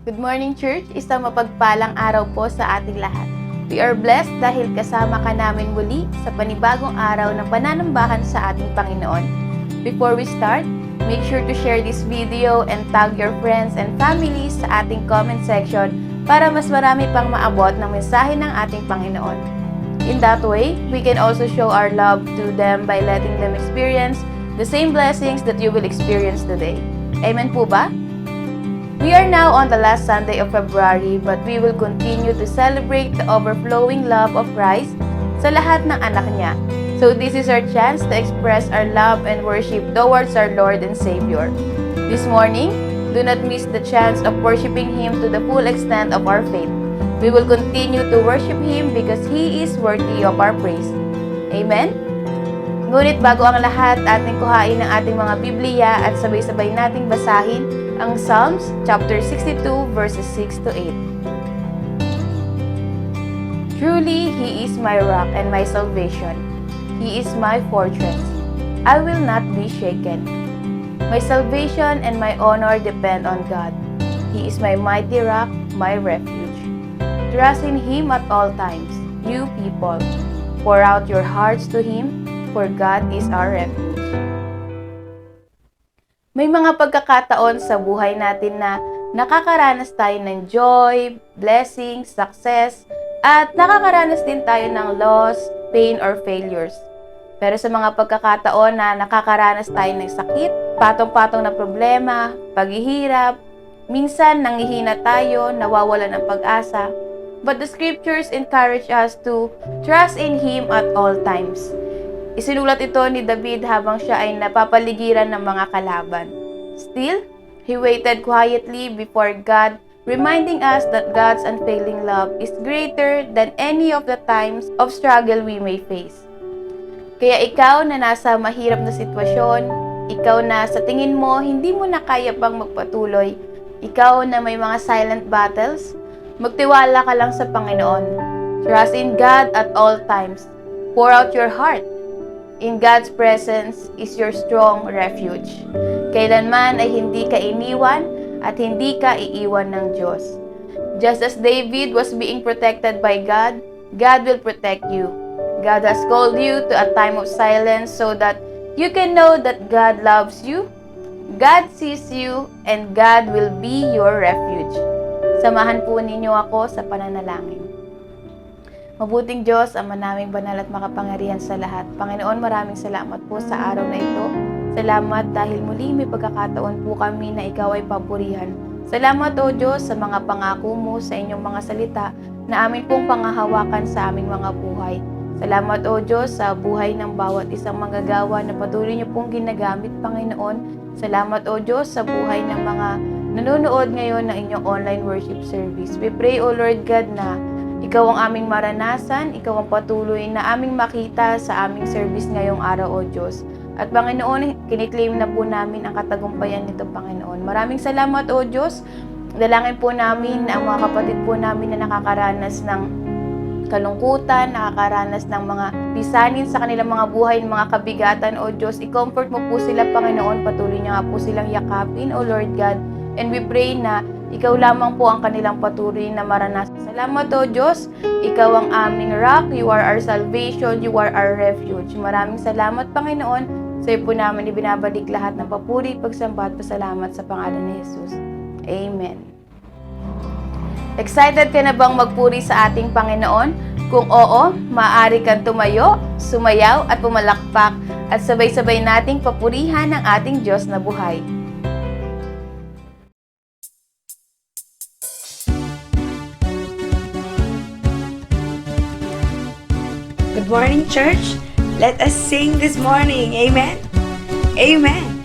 Good morning, Church! Isang mapagpalang araw po sa ating lahat. We are blessed dahil kasama ka namin muli sa panibagong araw ng pananambahan sa ating Panginoon. Before we start, make sure to share this video and tag your friends and families sa ating comment section para mas marami pang maabot ng mensahe ng ating Panginoon. In that way, we can also show our love to them by letting them experience the same blessings that you will experience today. Amen po ba? We are now on the last Sunday of February, but we will continue to celebrate the overflowing love of Christ sa lahat ng anak niya. So this is our chance to express our love and worship towards our Lord and Savior. This morning, do not miss the chance of worshiping Him to the full extent of our faith. We will continue to worship Him because He is worthy of our praise. Amen? Ngunit bago ang lahat, ating kuhain ang ating mga Biblia at sabay-sabay nating basahin ang Psalms chapter 62 verses 6 to 8. Truly, He is my rock and my salvation. He is my fortress. I will not be shaken. My salvation and my honor depend on God. He is my mighty rock, my refuge. Trust in Him at all times, you people. Pour out your hearts to Him, for God is our refuge. May mga pagkakataon sa buhay natin na nakakaranas tayo ng joy, blessings, success, At nakakaranas din tayo ng loss, pain, or failures. Pero sa mga pagkakataon na nakakaranas tayo ng sakit, patong-patong na problema, paghihirap, minsan nangihina tayo, nawawala ng pag-asa. But the scriptures encourage us to trust in Him at all times. Isinulat ito ni David habang siya ay napapaligiran ng mga kalaban. Still, he waited quietly before God, reminding us that God's unfailing love is greater than any of the times of struggle we may face. Kaya ikaw na nasa mahirap na sitwasyon, ikaw na sa tingin mo hindi mo na kaya pang magpatuloy, ikaw na may mga silent battles, magtiwala ka lang sa Panginoon. Trust in God at all times. Pour out your heart. In God's presence is your strong refuge. Kailanman ay hindi ka iniwan at hindi ka iiwan ng Diyos. Just as David was being protected by God, God will protect you. God has called you to a time of silence so that you can know that God loves you, God sees you, and God will be your refuge. Samahan po ninyo ako sa pananalangin. Mabuting Diyos, Ama naming banal at makapangyarihan sa lahat. Panginoon, maraming salamat po sa araw na ito. Salamat dahil muli may pagkakataon po kami na Ikaw ay papurihan. Salamat o Diyos sa mga pangako mo sa inyong mga salita na amin pong pangahawakan sa aming mga buhay. Salamat o Diyos sa buhay ng bawat isang manggagawa na patuloy niyo pong ginagamit, Panginoon. Salamat o Diyos sa buhay ng mga nanonood ngayon ng inyong online worship service. We pray o Lord God na Ikaw ang aming maranasan, Ikaw ang patuloy na aming makita sa aming service ngayong araw o Diyos. At Panginoon, kiniklaim na po namin ang katagumpayan nito, Panginoon. Maraming salamat o Diyos. Dalangin po namin na ang mga kapatid po namin na nakakaranas ng kalungkutan, nakakaranas ng mga pisanin sa kanilang mga buhay, mga kabigatan o Diyos. I-comfort mo po sila, Panginoon. Patuloy niya nga po silang yakapin, O Lord God. And we pray na Ikaw lamang po ang kanilang patuloy na maranasan. Salamat o Diyos, Ikaw ang aming rock, You are our salvation, You are our refuge. Maraming salamat, Panginoon. Sa iyo po namin ibinabalik lahat ng papuri, pagsamba at pasalamat sa pangalan ni Jesus. Amen. Excited ka na bang magpuri sa ating Panginoon? Kung oo, maaari kang tumayo, sumayaw at pumalakpak at sabay-sabay nating papurihan ang ating Diyos na buhay. Good morning, church. Let us sing this morning. Amen. Amen.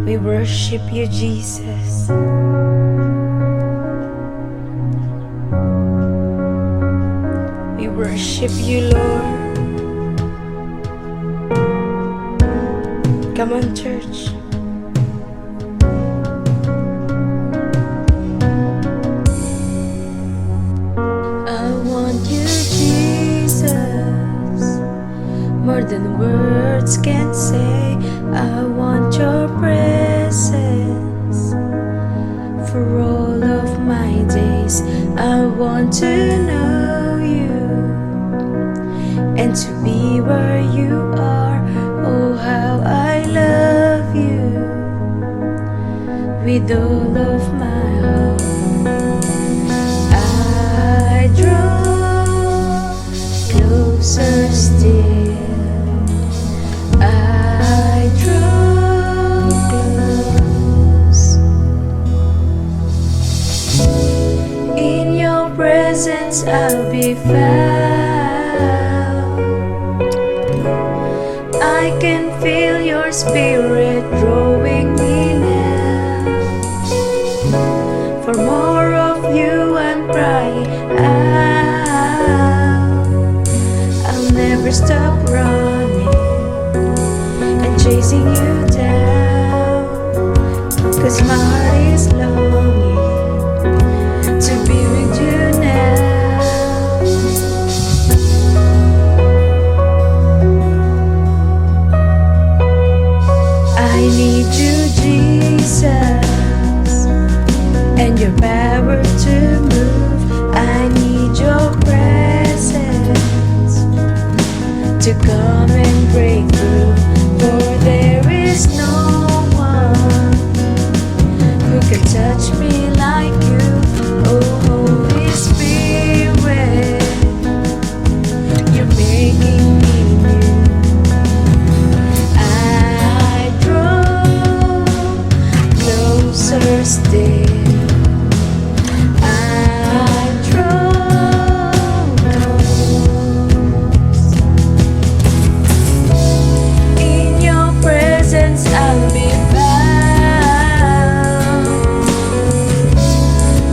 We worship you, Jesus. We worship you, Lord. Come on, church. I want you, Jesus, more than words can say. I want your presence for all of my days. I want to know you and to be where you are. Oh, how I love you with all of my heart. I draw closer still. I draw close. In your presence I'll be found. I can feel your spirit drawing me now. For more of you I'm crying out. I'll never stop running and chasing you down, 'cause my heart is longing to be with you now. I need you, Jesus, and your power to move. I need your presence to come and break through. For there is no one who can touch me like you. Oh, Holy Spirit, you're making me new. I draw closer still. I draw close. In your presence I'll be found.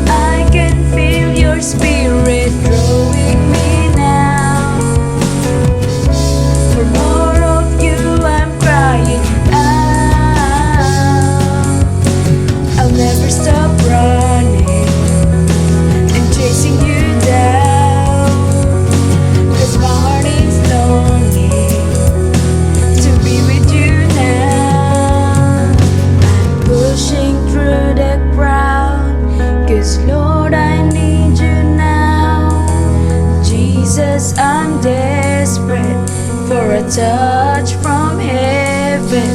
I can feel your spirit drawing me now. For more of you I'm crying out. I'll never stop running and chasing you down, 'cause my heart is longing to be with you now. I'm pushing through the crowd, 'cause Lord I need you now. Jesus, I'm desperate for a touch from heaven.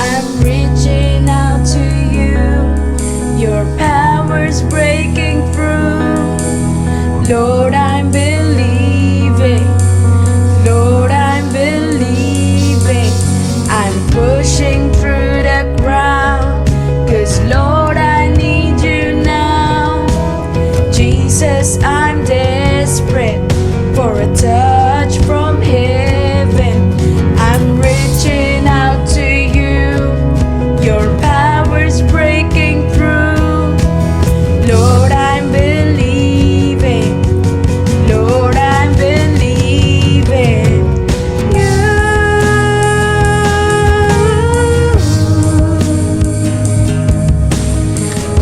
I'm reaching out to you, your power's breaking through. Lord, I'm believing. Lord, I'm believing. I'm pushing through the crowd, 'cause Lord, I need you now. Jesus, I'm desperate for a touch from heaven. I'm reaching out to you, your power's breaking through. Lord, I'm believing. Lord, I'm believing. You,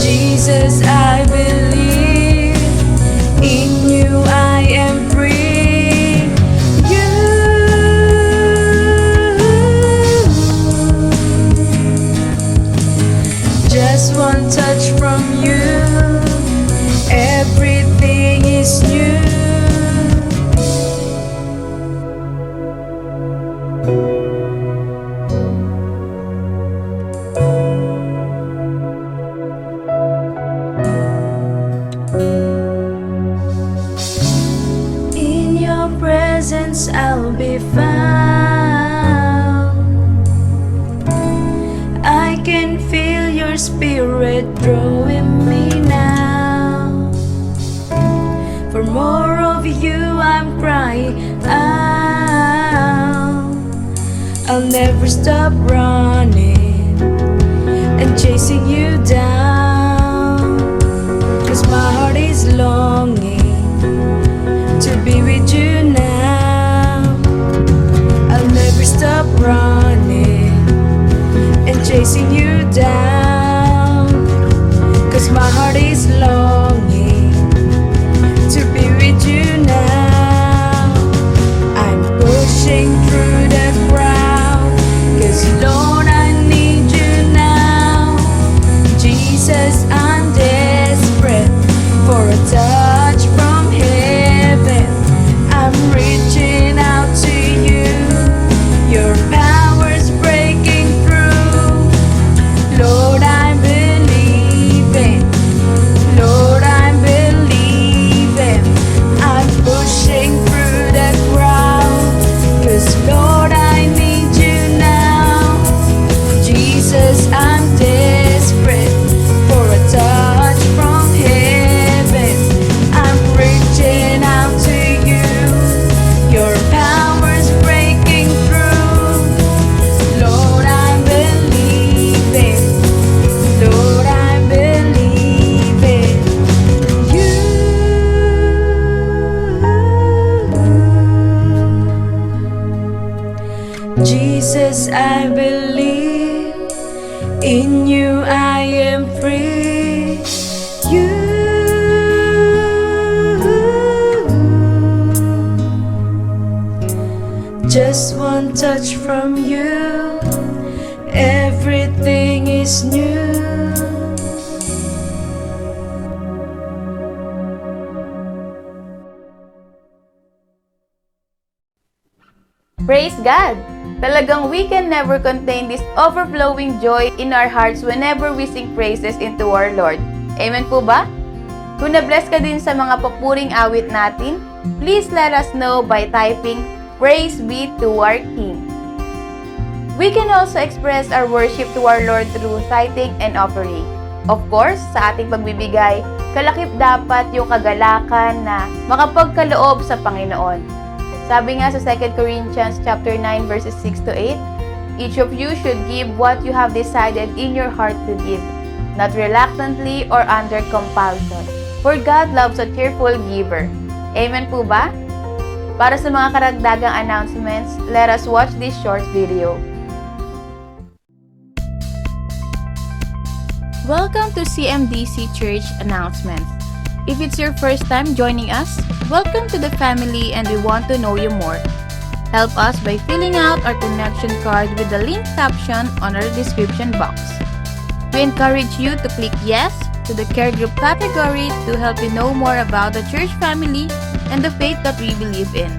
Jesus, I believe. In you I am free. You, just one touch from you, everything is new. In your presence I'll be found. I can feel your spirit drawing me now. For more of you I'm crying out. I'll never stop running chasing you down. 'Cause my heart is longing to be with you now. I'll never stop running and chasing you down. 'Cause my heart is longing to be with you now. I'm pushing through the crowd, 'cause Lord, I need you now. Jesus, I'm desperate for a touch from heaven. I'm reaching out to you. Your power's breaking through. Lord, I'm believing. Lord, I'm believing. I'm pushing through the crowd, 'cause Lord, I need you now. Jesus, I'm desperate for a touch from heaven. I'm reaching out to you. Your power's breaking through. Lord, I'm believing. Lord, I'm believing. You. Jesus, I believe. In you I am free. You. Just one touch from you, everything is new. Praise God! Talagang we can never contain this overflowing joy in our hearts whenever we sing praises into our Lord. Amen po ba? Kung na-bless ka din sa mga papuring awit natin, please let us know by typing, Praise be to our King. We can also express our worship to our Lord through tithing and offering. Of course, sa ating pagbibigay, kalakip dapat yung kagalakan na makapagkaloob sa Panginoon. Sabi nga sa 2 Corinthians chapter 9 verses 6 to 8, each of you should give what you have decided in your heart to give, not reluctantly or under compulsion. For God loves a cheerful giver. Amen po ba? Para sa mga karagdagang announcements, let us watch this short video. Welcome to CMDC Church Announcements. If it's your first time joining us, welcome to the family and we want to know you more. Help us by filling out our connection card with the link caption on our description box. We encourage you to click yes to the care group category to help you know more about the church family and the faith that we believe in.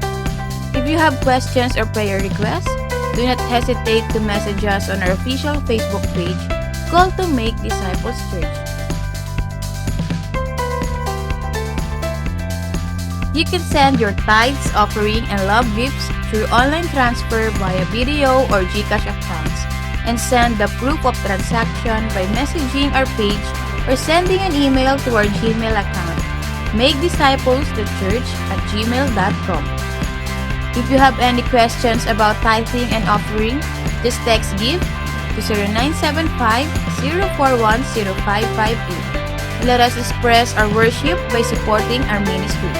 If you have questions or prayer requests, do not hesitate to message us on our official Facebook page called to Make Disciples Church. You can send your tithes, offering, and love gifts through online transfer via video or GCash accounts, and send the proof of transaction by messaging our page or sending an email to our Gmail account, makedisciplesthechurch@gmail.com. If you have any questions about tithing and offering, just text GIVE to 0975-041-0558. Let us express our worship by supporting our ministry.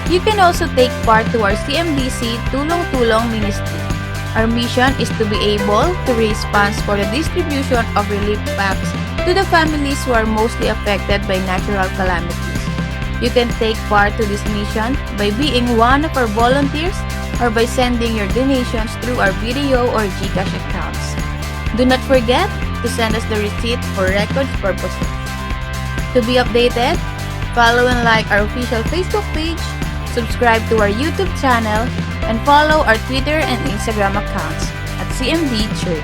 You can also take part to our CMDC Tulong-Tulong Ministry. Our mission is to be able to raise funds for the distribution of relief packs to the families who are mostly affected by natural calamities. You can take part to this mission by being one of our volunteers or by sending your donations through our video or GCash accounts. Do not forget to send us the receipt for records purposes. To be updated, follow and like our official Facebook page, subscribe to our YouTube channel, and follow our Twitter and Instagram accounts at CMD Church.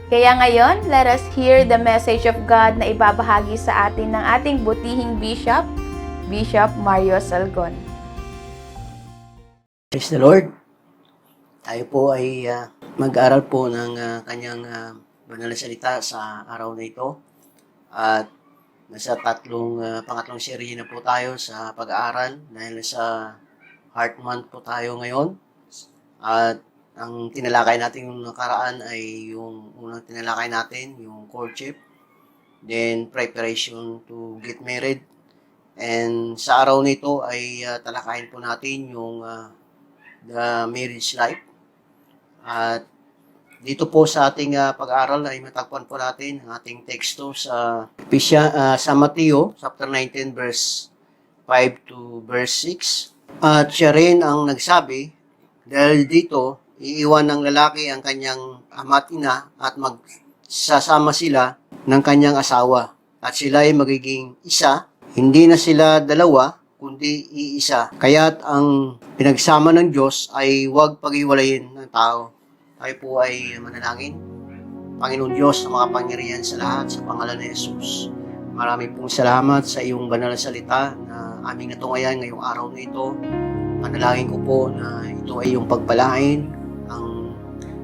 Kaya ngayon, let us hear the message of God na ibabahagi sa atin ng ating butihing Bishop, Bishop Mario Salgon. Praise the Lord. Tayo po ay mag-aaral po ng kanyang banal na salita sa araw na ito. At Nasa pangatlong serye na po tayo sa pag-aaral dahil sa Heart Month po tayo ngayon. At ang tinalakay natin yung nakaraan ay yung unang tinalakay natin, yung courtship, then preparation to get married. And sa araw nito ay talakayin po natin yung the marriage life. At dito po sa ating pag-aaral ay matagpuan po natin ang ating teksto sa sa Mateo chapter 19 verse 5 to verse 6. At siya rin ang nagsabi, dahil dito iiwan ng lalaki ang kanyang ama at ina at magsasama sila ng kanyang asawa at sila ay magiging isa. Hindi na sila dalawa, kundi iisa. Kaya't ang pinagsama ng Diyos ay huwag paghiwalayin ng tao. Tayo po ay manalangin. Panginoon Diyos na makapangyarihan sa lahat, sa pangalan ni Jesus. Maraming pong salamat sa iyong banal na salita na aming natungayan ngayong araw na ito. Panalangin ko po na ito ay iyong pagpalain, ang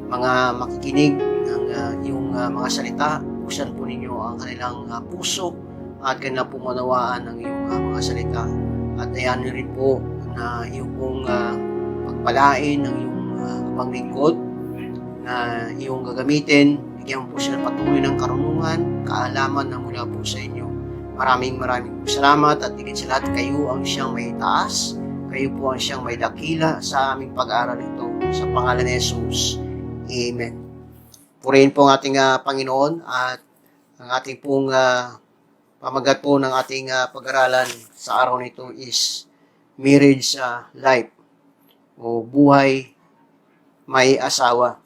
mga makikinig ng iyong mga salita. Buksan po ninyo ang kanilang puso at kanilang pumunawaan ng iyong mga salita. At ayan rin po na iyong pong pagpalain ng iyong paglingkod na iyong gagamitin. Bigyan po sila patuloy ng karunungan, kaalaman na mula po sa inyo. Maraming salamat at higit sa lahat kayo ang siyang may taas. Kayo po ang siyang may dakila sa aming pag-aaral ito. Sa pangalan ni Jesus. Amen. Purihin po ang ating Panginoon at ang ating pong pamagat po ng ating pag-aralan sa araw nito is marriage life o buhay may asawa.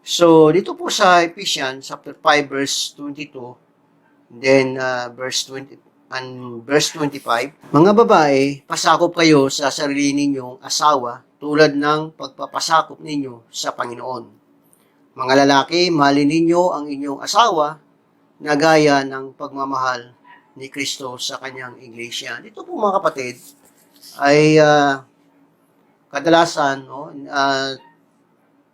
So, dito po sa Ephesians chapter 5 verse 22, then verse 20 and verse 25, mga babae, pasakop kayo sa sarili ninyong asawa tulad ng pagpapasakop ninyo sa Panginoon. Mga lalaki, mahalin ninyo ang inyong asawa na gaya ng pagmamahal ni Kristo sa kanyang iglesia. Dito po mga kapatid ay kadalasan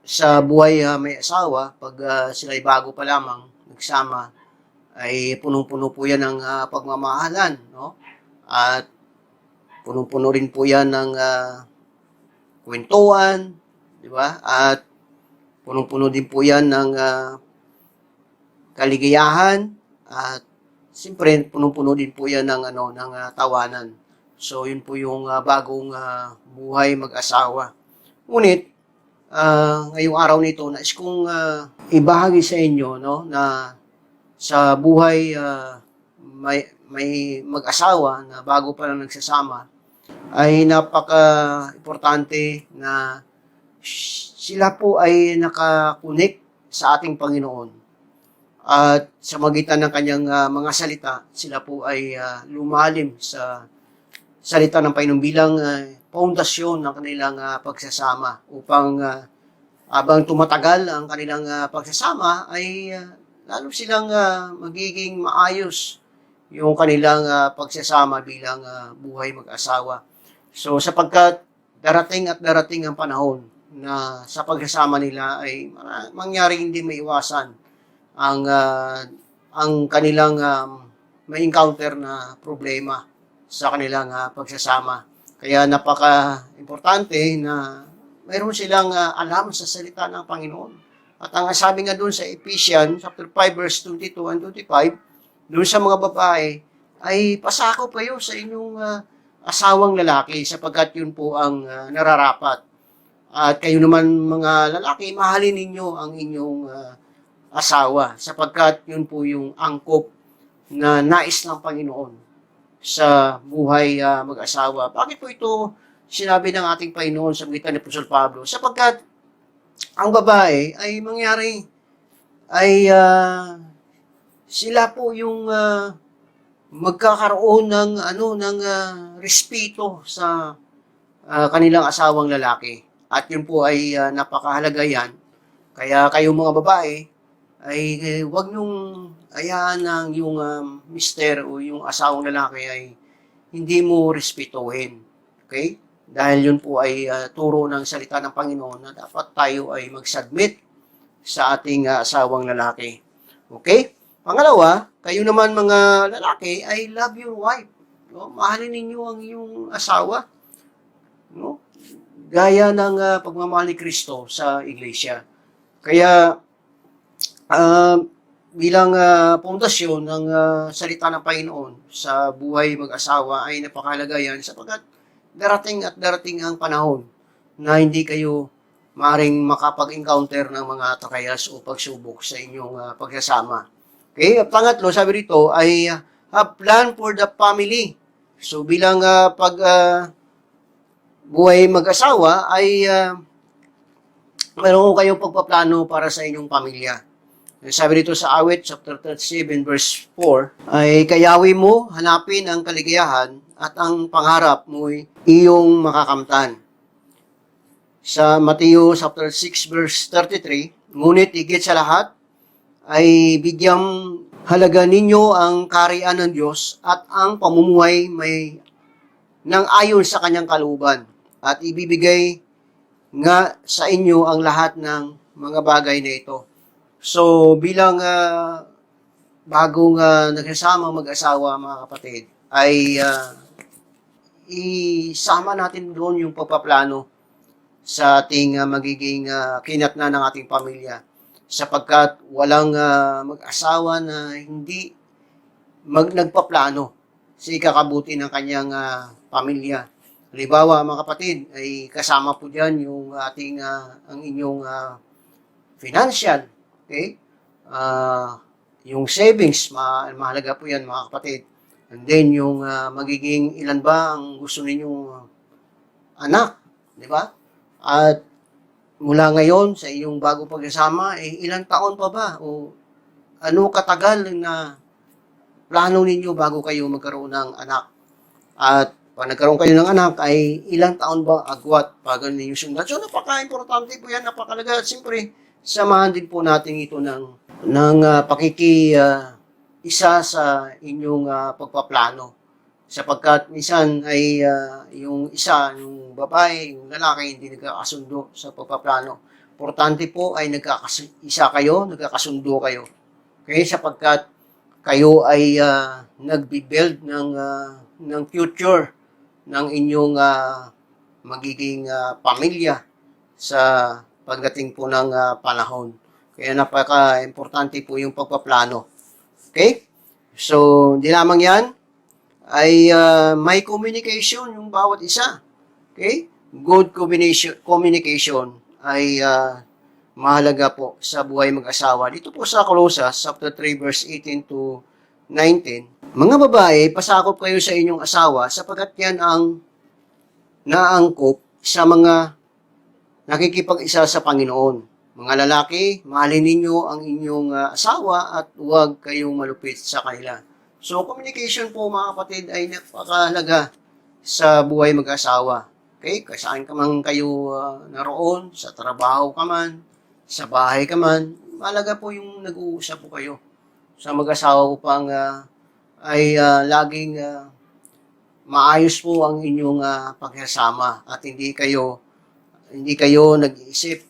sa buhay may asawa, pag sila'y bago pa lamang nagsama, ay punong-puno po yan ng pagmamahalan, no? At punong-puno rin po yan ng kwentuhan, di ba? At punong-puno din po yan ng kaligayahan, at siyempre punong-puno din po yan ng tawanan. So yun po yung bagong buhay mag-asawa. Ngunit ngayong araw nito, nais kong ibahagi sa inyo, no, na sa buhay may mag-asawa na bago pa lang nagsasama, ay napaka-importante na sila po ay nakakunik sa ating Panginoon. At sa magitan ng kanyang mga salita, sila po ay lumalim sa salita ng Panginoon bilang pundasyon ng kanilang pagsasama upang habang tumatagal ang kanilang pagsasama ay lalo silang magiging maayos yung kanilang pagsasama bilang buhay mag-asawa. So sapagkat darating ang panahon na sa pagsasama nila ay mangyari hindi maiwasan ang kanilang may encounter na problema sa kanilang pagsasama. Kaya napaka-importante na mayroon silang alam sa salita ng Panginoon. At ang sabi nga doon sa Ephesians chapter 5 verse 22 and 25, doon sa mga babae, ay pasakop kayo sa inyong asawang lalaki sapagkat yun po ang nararapat. At kayo naman mga lalaki, mahalin ninyo ang inyong asawa sapagkat yun po yung angkop na nais ng Panginoon sa buhay mag-asawa. Bakit po ito sinabi ng ating Panginoon sa magitan ni Apostol Pablo? Sapagkat ang babae ay mangyari ay sila po yung magkakaroon ng respeto sa kanilang asawang lalaki. At yun po ay napakahalaga yan. Kaya kayong mga babae ay wag nung hayaan ng yung mister o yung asawang lalaki ay hindi mo respetuhin. Okay? Dahil yun po ay turo ng salita ng Panginoon na dapat tayo ay mag-submit sa ating asawang lalaki. Okay? Pangalawa, kayo naman mga lalaki ay love your wife. No? Mahalin ninyo ang iyong asawa. No? Gaya ng pagmamahal ni Kristo sa iglesia. Kaya, ah, bilang pundasyon ng salita ng Panginoon sa buhay mag-asawa ay napakahalaga yan sapagkat darating ang panahon na hindi kayo maring makapag-encounter ng mga takayas o pagsubok sa inyong pagsasama. Okay? At pangatlo, sabi rito ay have plan for the family. So bilang buhay mag-asawa ay meron kayong pagpaplano para sa inyong pamilya. Sabi dito sa Awit, chapter 37, verse 4, ay kayawi mo, hanapin ang kaligayahan at ang pangarap mo'y iyong makakamtan. Sa Mateo, chapter 6, verse 33, ngunit higit sa lahat, ay bigyang halaga ninyo ang kaharian ng Diyos at ang pamumuhay may nang ayon sa kanyang kalooban at ibibigay nga sa inyo ang lahat ng mga bagay na ito. So, bilang bagong nagsasama mag-asawa, mga kapatid, ay isama natin doon yung pagpaplano sa ating magiging kinatna ng ating pamilya. Sapagkat walang mag-asawa na hindi nagpaplano sa ikakabuti ng kanyang pamilya. Halimbawa, mga kapatid, ay kasama po dyan yung ating, ang inyong financial, okay? Yung savings, mahalaga po yan, mga kapatid. And then, yung magiging ilan ba ang gusto ninyong anak, di ba? At mula ngayon sa iyong bago pagsasama, ilang taon pa ba? O ano katagal na plano ninyo bago kayo magkaroon ng anak? At pag nagkaroon kayo ng anak, ay ilang taon ba agwat bago ninyo sundan? So, napaka-importante po yan, napakalaga. At siyempre, samahan din po natin ito ng isa sa inyong pagpaplano. Sapagkat minsan ay yung yung babae, yung lalaki, hindi nagkakasundo sa pagpaplano. Importante po ay nagkakasundo kayo. Okay? Sapagkat kayo ay nagbi-build ng future ng inyong magiging pamilya sa pagdating po ng panahon. Kaya napaka-importante po yung pagpaplano. Okay? So, hindi lamang yan, ay may communication yung bawat isa. Okay? Good communication ay mahalaga po sa buhay mag-asawa. Dito po sa Colossus, chapter 3, verse 18 to 19, mga babae, pasakop kayo sa inyong asawa sapagkat yan ang naangkop sa mga nakikipag-isa sa Panginoon. Mga lalaki, mahalin ninyo ang inyong asawa at huwag kayong malupit sa kanila. So, communication po, mga kapatid, ay napakahalaga sa buhay mag-asawa. Okay? Saan ka man kayo naroon, sa trabaho ka man, sa bahay ka man, mahalaga po yung nag-uusap po kayo. Sa mag-asawa po pang ay laging maayos po ang inyong pagsasama at hindi kayo nag-iisip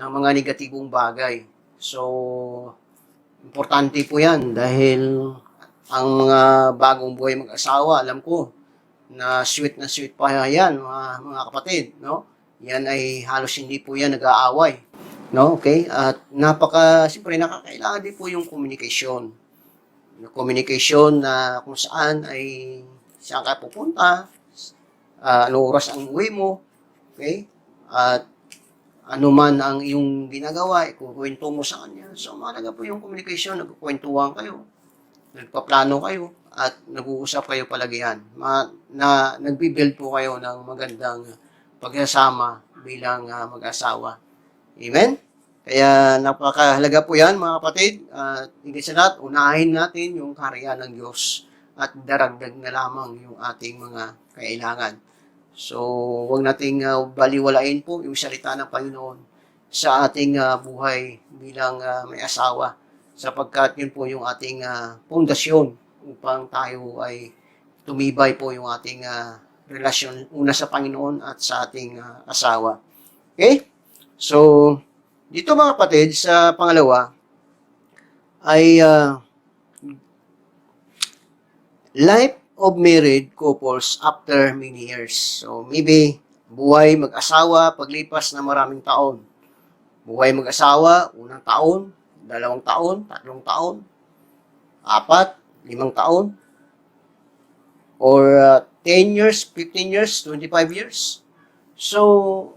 ng mga negatibong bagay. So, importante po yan dahil ang mga bagong buhay mag-asawa, alam ko, na sweet pa yan, mga kapatid, no? Yan ay halos hindi po yan nag-aaway, no? Okay? At siyempre, nakakailangan din po yung communication. Communication na kung saan saan ka pupunta, anong oras ang uwi mo, okay? At ano man ang iyong ginagawa, ikukwento mo sa kanya. So, mahalaga po yung communication, nagkukwentuhan kayo, nagpaplano kayo, at nag-uusap kayo palagihan. Nagbibuild po kayo ng magandang pagsasama bilang mag-asawa. Amen? Kaya napakahalaga po yan, mga kapatid. Higit sa lahat, unahin natin yung kaharian ng Diyos at daragdag na lamang yung ating mga kailangan. So, huwag nating baliwalain po yung salita ng Panginoon sa ating buhay bilang may asawa sapagkat yun po yung ating pundasyon upang tayo ay tumibay po yung ating relasyon una sa Panginoon at sa ating asawa. Okay? So, dito mga kapatid, sa pangalawa ay life of married couples after many years. So, maybe, buhay mag-asawa paglipas na maraming taon. Buhay mag-asawa, unang taon, 2 taon, 3 taon, 4, 5 taon, or 10 years, 15 years, 25 years. So,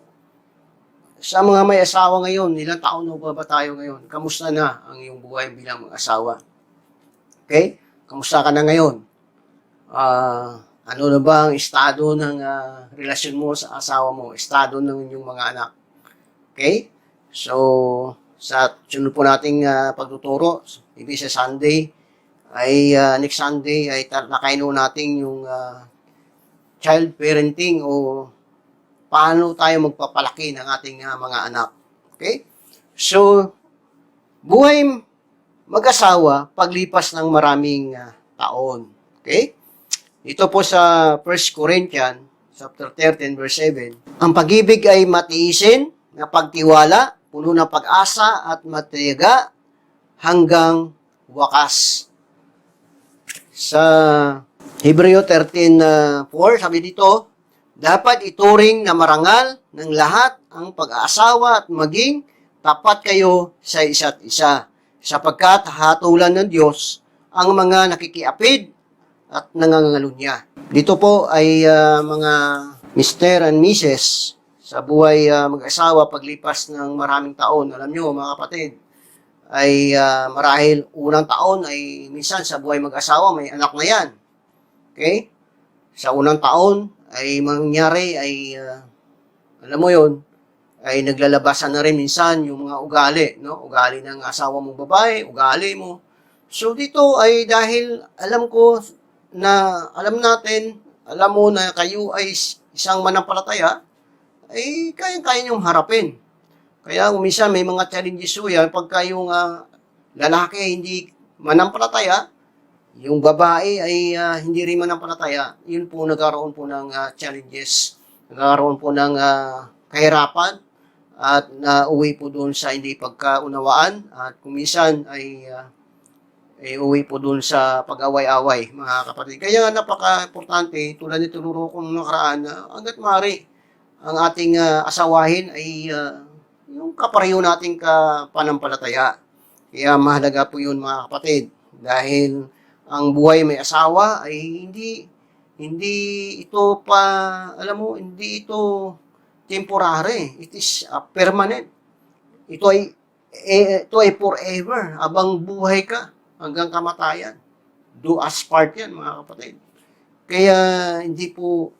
sa mga may asawa ngayon, ilang taon na ba tayo ngayon? Kamusta na ang iyong buhay bilang mag-asawa? Okay? Kamusta ka na ngayon? Ano na ba ang estado ng relasyon mo sa asawa mo? Estado ng inyong mga anak? Okay? So, sa sunod po nating pagtuturo, maybe sa Sunday, ay next Sunday ay talakayin natin yung child parenting o paano tayo magpapalaki ng ating mga anak. Okay? So, buhay mag-asawa paglipas ng maraming taon. Okay? Ito po sa 1 Corinthians chapter 13 verse 7. Ang pag-ibig ay matiisin, na pagtiwala, puno ng pag-asa at matiyaga hanggang wakas. Sa Hebreo 13:4, sabi dito, dapat ituring na marangal ng lahat ang pag-aasawa at maging tapat kayo sa isa't isa, sapagkat hatulan ng Diyos ang mga nakikiapid at nangangalunya. Dito po ay mga Mr. and Mrs. sa buhay mag-asawa paglipas ng maraming taon. Alam nyo mga kapatid, ay marahil unang taon ay minsan sa buhay mag-asawa may anak na yan. Okay? Sa unang taon ay mangyari ay alam mo yon, ay naglalabasan na rin minsan yung mga ugali, no? Ugali ng asawa mong babae, ugali mo. So dito ay dahil alam ko na alam natin, alam mo na kayo ay isang manampalataya, ay kaya-kaya niyong harapin. Kaya minsan may mga challenges so yan, pagka yung lalaki hindi manampalataya, yung babae ay hindi rin manampalataya, yun po nagkaroon po ng challenges, nagkaroon po ng kahirapan, at nauwi po doon sa hindi pagkaunawaan, at kumisan ay uwi po doon sa pag-away-away, mga kapatid. Kaya napaka-importante, tulad ni tinuro ko nung nakaraan, na hanggat maaari, ang ating asawahin ay yung kapareho nating kapanampalataya. Kaya mahalaga po yun mga kapatid. Dahil ang buhay may asawa ay hindi ito pa, alam mo, hindi ito temporary. It is permanent. Ito ay forever. Habang buhay ka hanggang kamatayan. Do as part yan mga kapatid. Kaya hindi po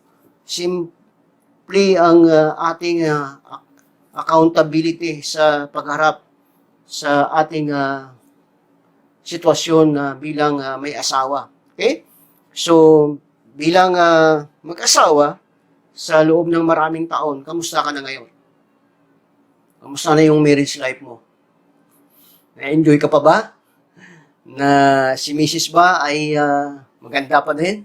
ang ating accountability sa pagharap sa ating sitwasyon bilang may asawa. Okay? So, bilang mag-asawa, sa loob ng maraming taon, kamusta ka na ngayon? Kamusta na yung marriage life mo? Na-enjoy ka pa ba? Na si Mrs. ba ay maganda pa din?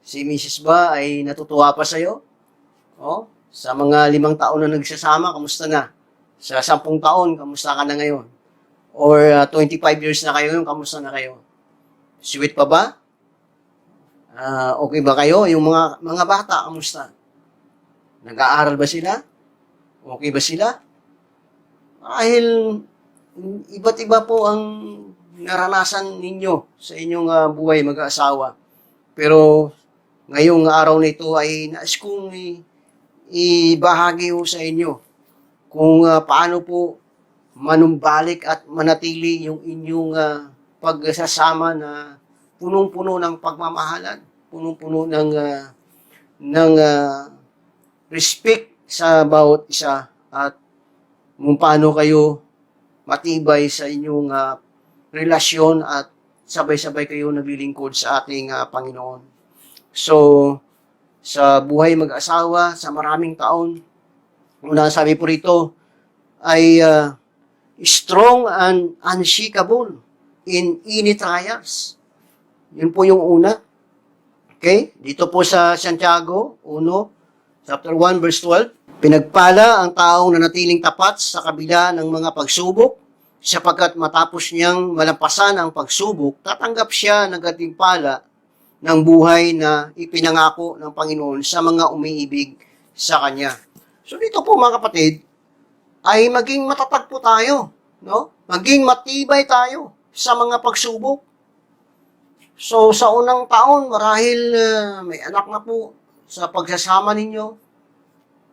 Si Mrs. ba ay natutuwa pa sa'yo? Oh, sa mga 5 taon na nagsasama, kamusta na? Sa 10 taon, kamusta ka na ngayon? Or 25 years na kayo, kamusta na kayo? Sweet pa ba? Okay ba kayo? Yung mga bata, kamusta? Nag-aaral ba sila? Okay ba sila? Dahil iba't iba po ang naranasan ninyo sa inyong buhay mag-aasawa. Pero ngayong araw na ito ay nais kong ibahagi ho sa inyo kung paano po manumbalik at manatili yung inyong pagsasama na punong-puno ng pagmamahalan, punong-puno ng respect sa bawat isa, at kung paano kayo matibay sa inyong relasyon at sabay-sabay kayo naglilingkod sa ating Panginoon. So, sa buhay mag-asawa, sa maraming taon, una sabi po rito, ay strong and unshakable in any trials. Yun po yung una. Okay? Dito po sa Santiago 1, chapter 1, verse 12, pinagpala ang taong nanatiling tapat sa kabila ng mga pagsubok, sapagkat matapos niyang malampasan ang pagsubok, tatanggap siya ng gantimpala ng buhay na ipinangako ng Panginoon sa mga umiibig sa Kanya. So dito po mga kapatid, ay maging matatag po tayo, no? Maging matibay tayo sa mga pagsubok. So sa unang taon, marahil may anak na po sa pagsasama ninyo,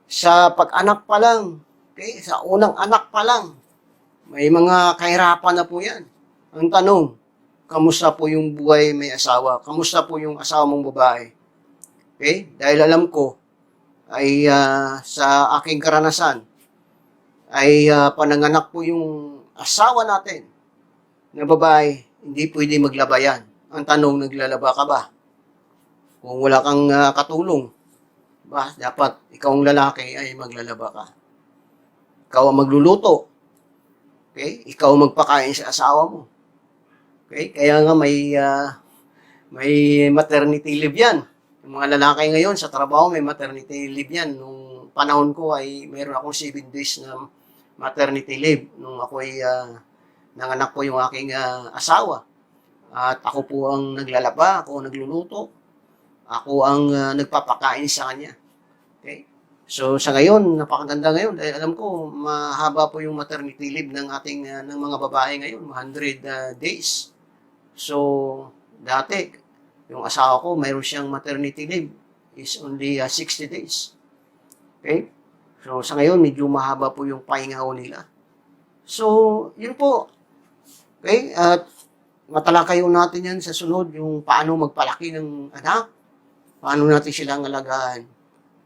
sa pag-anak pa lang, okay? Sa unang anak pa lang, may mga kahirapan na po yan. Ang tanong, kamusta po yung buhay may asawa? Kamusta po yung asawa mong babae? Okay? Dahil alam ko, ay sa aking karanasan, ay pananganak po yung asawa natin na babae, hindi pwede maglaba yan. Ang tanong, naglalaba ka ba? Kung wala kang katulong, ba, dapat ikaw ang lalaki ay maglalaba ka. Ikaw ang magluluto. Okay? Ikaw ang magpakain sa asawa mo. Okay? Kaya nga may maternity leave yan. Yung mga lalaki ngayon sa trabaho may maternity leave yan. Nung panahon ko ay mayroon akong 7 days na maternity leave nung ako ay nanganak po yung aking asawa. At ako po ang naglalaba, ako ang nagluluto, ako ang nagpapakain sa kanya. Okay? So sa ngayon, napakaganda ngayon dahil alam ko mahaba po yung maternity leave ng ating ng mga babae ngayon, 100 days. So dati yung asawa ko, mayroon siyang maternity leave is only 60 days. Okay? So, sa ngayon, medyo mahaba po yung pahinga nila. So, yun po. Okay? At matalakayin natin yan sa sunod, yung paano magpalaki ng anak, paano natin silang alagaan,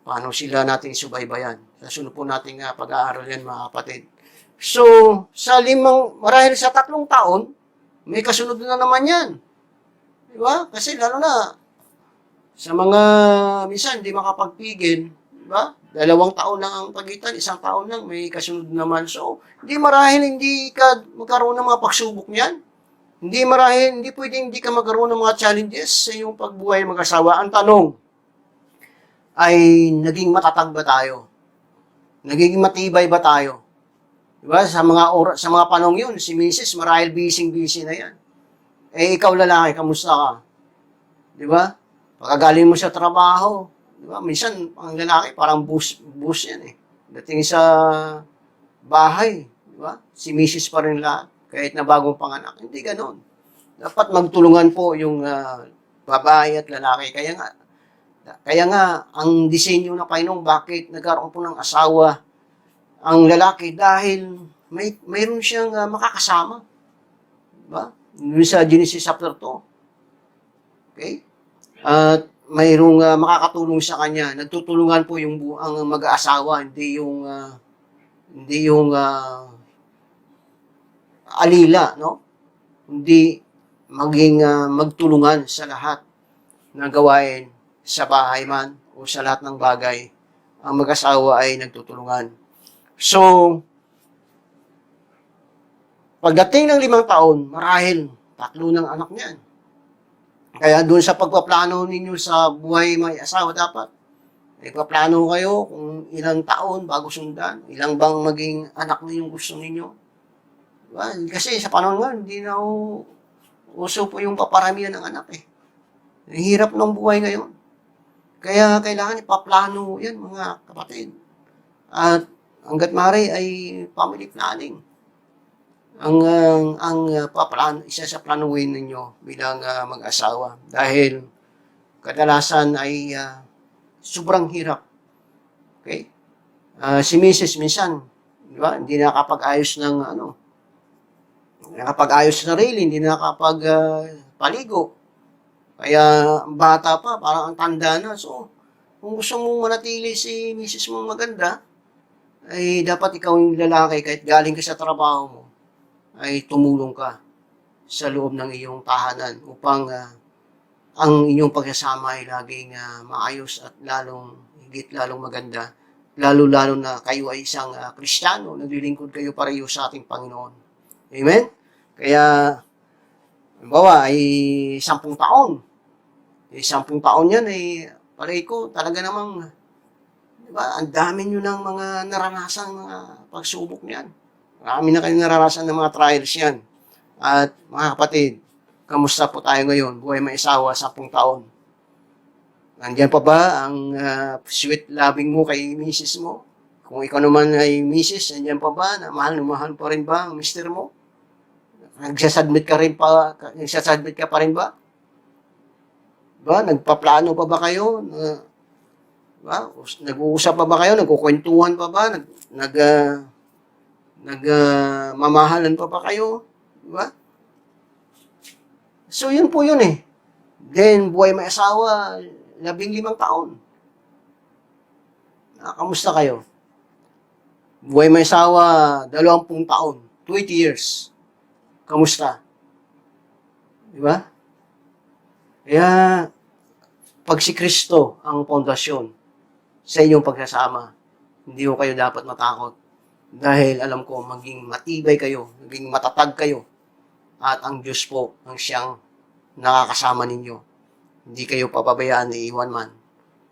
paano sila natin subaybayan. Sa sunod po natin pag-aaral yan, mga kapatid. So, marahil sa 3 taon, may kasunod na naman yan. Diba? Kasi lalo na, sa mga, minsan, hindi makapagpigil, diba? 2 taon lang ang pagitan, 1 taon lang, may kasunod naman. So, hindi ka magkaroon ng mga pagsubok niyan. Hindi pwedeng hindi ka magkaroon ng mga challenges sa iyong pagbuhay mag-asawa. Ang tanong ay, naging matatag ba tayo? Naging matibay ba tayo? Diba? Sa mga panong yun, si Mrs. marahil busy na yan. Eh, ikaw lalaki, kamusta ka? Diba? Pagkagaling mo sa trabaho, diba? Minsan, ang lalaki, parang bus yan eh. Dating sa bahay, diba? Si Mrs. pa rin lahat, kahit na bagong panganak. Hindi ganon. Dapat magtulungan po yung babae at lalaki. Kaya nga, ang disenyo na Panginoon, bakit nagkaroon po ng asawa ang lalaki? Dahil mayroon siyang makakasama. Diba? Sa Genesis chapter 2. Okay? At mayroong makakatulong sa kanya. Nagtutulungan po ang mag-aasawa, hindi yung alila, no? Hindi maging magtulungan sa lahat ng gawain sa bahay man o sa lahat ng bagay. Ang mag-asawa ay nagtutulungan. So, pagdating ng 5 taon, marahil 3 ng anak niyan. Kaya doon sa pagpaplano ninyo sa buhay may asawa, dapat ippaplano kayo kung ilang taon bago sundan, ilang bang maging anak ninyong gusto ninyo. Diba? Kasi sa panahon nga, hindi na uso po yung paparamihan ng anak eh. Ang hirap ng buhay ngayon. Kaya kailangan ipaplano yan mga kapatid. At hanggat maaari ay family planning. Isa sa planuhin ninyo bilang mag-asawa. Dahil kadalasan ay sobrang hirap. Okay? Si Mrs. minsan, di ba, hindi nakapag-ayos ng nakapag-ayos sa sarili, hindi nakapag-paligo. Kaya bata pa, parang ang tanda na. So, kung gusto mong manatili si Mrs. mong maganda, ay dapat ikaw yung lalaki kahit galing ka sa trabaho mo, ay tumulong ka sa loob ng iyong tahanan upang ang inyong pagsasama ay laging maayos at higit lalong maganda. Lalo-lalo na kayo ay isang Kristiyano, naglilingkod kayo pareho sa ating Panginoon. Amen? Kaya, halimbawa, ay 10 taon. 10 taon yan, pareho ko, talaga namang, diba, ang dami nyo ng mga naranasang mga pagsubok niyan. Marami na kayong naranasan ng mga trials yan. At mga kapatid, kamusta po tayo ngayon? Buhay may asawa, 10 taon. Nandiyan pa ba ang sweet loving mo kay misis mo? Kung ikaw naman ay misis, nandiyan pa ba na mahal pa rin ba ang mister mo? Nagsasubmit ka pa rin ba? Ba, nagpaplano pa ba kayo? Ba, nag-uusap pa ba kayo? Nagkukwentuhan pa ba? Mamahalan pa ba kayo? Diba? So, yun po yun eh. Then, buhay may asawa, 15 taon. Kamusta kayo? Buhay may asawa, 20 taon. 20 years. Kamusta? Diba? Kaya, pag si Kristo ang pundasyon sa inyong pagsasama, hindi ko kayo dapat matakot. Dahil alam ko, maging matibay kayo, maging matatag kayo, at ang Diyos po ang siyang nakakasama ninyo. Hindi kayo papabayaan ni iwan man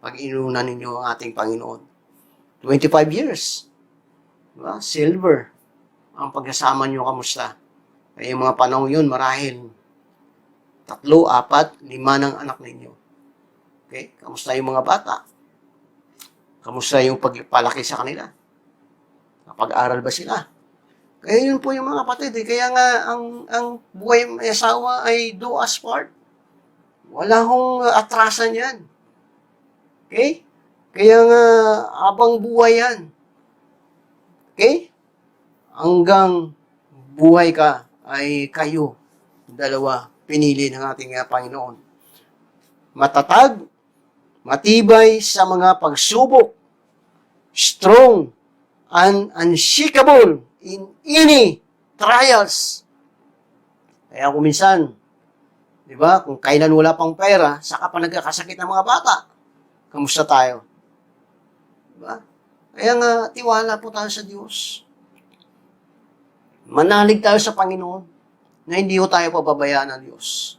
pag inuuna ninyo ang ating Panginoon. 25 years. Diba? Silver. Ang pagsasama nyo, kamusta? Kaya yung mga panahon yun, marahil 3, 4, 5 ng anak ninyo. Okay? Kamusta yung mga bata? Kamusta yung pagpalaki sa kanila? Napag-aral ba sila? Kaya yun po yung mga kapatid. Kaya nga, ang buhay may asawa ay do us part. Wala hong atrasan yan. Okay? Kaya nga, habang buhay yan. Okay? Hanggang buhay ka ay kayo, dalawa, pinili ng ating Panginoon. Matatag, matibay sa mga pagsubok, strong, and unshakable in any trials. Kaya kung minsan, di ba, kung kailan wala pang pera, saka pa nagkakasakit ng mga bata, kamusta tayo? Di ba? Kaya nga, tiwala po tayo sa Diyos. Manalig tayo sa Panginoon na hindi ho tayo pababayaan ng Diyos.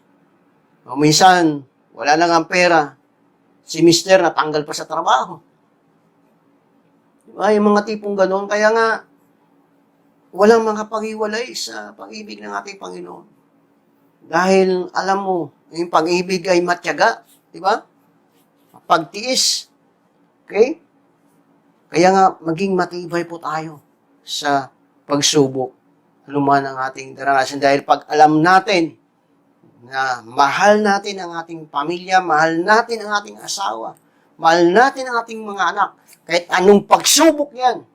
O minsan, wala na nga ang pera, si mister natanggal pa sa trabaho. Diba? Yung mga tipong gano'n, kaya nga, walang mga pag-iwalay sa pag-ibig ng ating Panginoon. Dahil, alam mo, yung pag-ibig ay matyaga, di ba? Pagtiis. Okay? Kaya nga, maging matibay po tayo sa pagsubok. Luman ang ating daranasan. Dahil pag alam natin na mahal natin ang ating pamilya, mahal natin ang ating asawa, mahal natin ang ating mga anak, kahit anong pagsubok yan,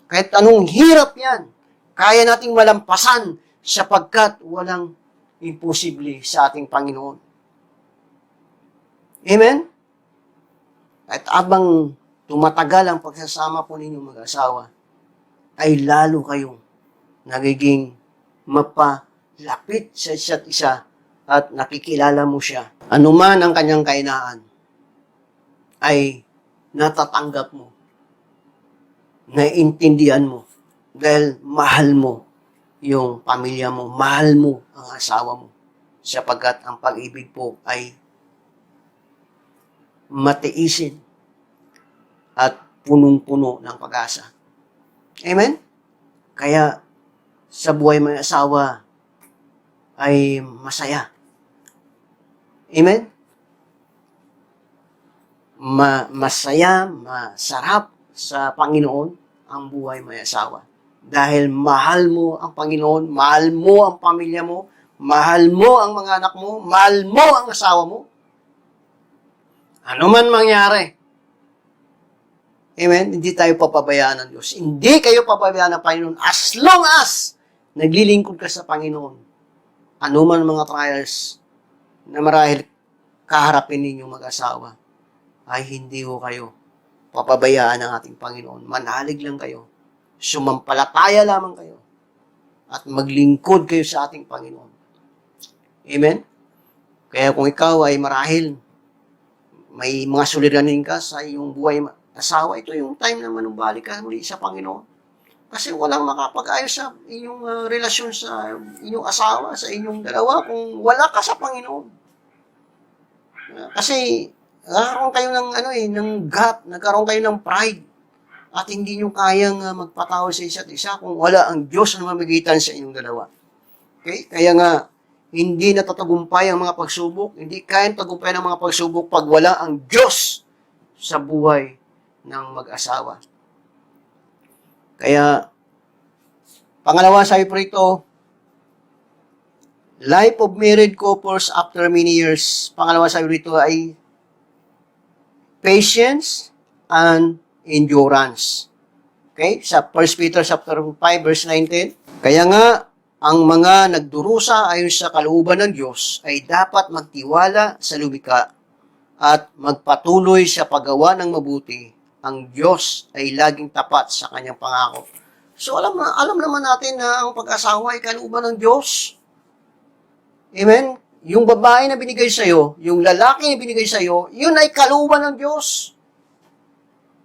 kahit anong hirap yan, kaya nating malampasan sapagkat walang imposible sa ating Panginoon. Amen? At abang tumatagal ang pagsasama po ninyong mag-asawa, ay lalo kayong nagiging mapalapit sa isa't isa at nakikilala mo siya. Anuman ang kanyang kainaan, ay natatanggap mo, naiintindihan mo, dahil mahal mo yung pamilya mo, mahal mo ang asawa mo, sapagkat ang pag-ibig po ay matiisin at punong-puno ng pag-asa. Amen? Kaya, sa buhay may asawa ay masaya. Amen? Masaya, masarap sa Panginoon ang buhay may asawa. Dahil mahal mo ang Panginoon, mahal mo ang pamilya mo, mahal mo ang mga anak mo, mahal mo ang asawa mo. Ano man mangyari. Amen? Hindi tayo papabayaan ng Diyos. Hindi kayo papabayaan ng Panginoon as long as naglilingkod ka sa Panginoon. Ano man mga trials na marahil kaharapin ninyong mag-asawa, ay hindi ho kayo papabayaan ng ating Panginoon. Manalig lang kayo. Sumampalataya lamang kayo. At maglingkod kayo sa ating Panginoon. Amen? Kaya kung ikaw ay marahil may mga suliranin ka sa iyong buhay asawa, ito yung time na manumbalik ka muli sa Panginoon. Kasi walang makapag-ayos sa inyong relasyon sa inyong asawa, sa inyong dalawa, kung wala ka sa Panginoon. Kasi nagkaroon kayo ng gap, nagkaroon kayo ng pride, at hindi nyo kayang magpatawad sa isa't isa kung wala ang Diyos na mamagitan sa inyong dalawa. Okay? Kaya nga, hindi natatagumpay ang mga pagsubok, hindi kayang tagumpay ng mga pagsubok pag wala ang Diyos sa buhay ng mag-asawa. Kaya, pangalawa, sabi po rito, life of married couples after many years. Pangalawa, sabi rito ay patience and endurance. Okay? Sa 1 Peter chapter 5 verse 19. Kaya nga, ang mga nagdurusa ayon sa kalooban ng Diyos ay dapat magtiwala sa lumikha at magpatuloy sa paggawa ng mabuti. Ang Diyos ay laging tapat sa kanyang pangako. So alam naman natin na ang pag-asawa ay kalooban ng Diyos. Amen? Yung babae na binigay sa'yo, yung lalaki na binigay sa'yo, yun ay kalooban ng Diyos.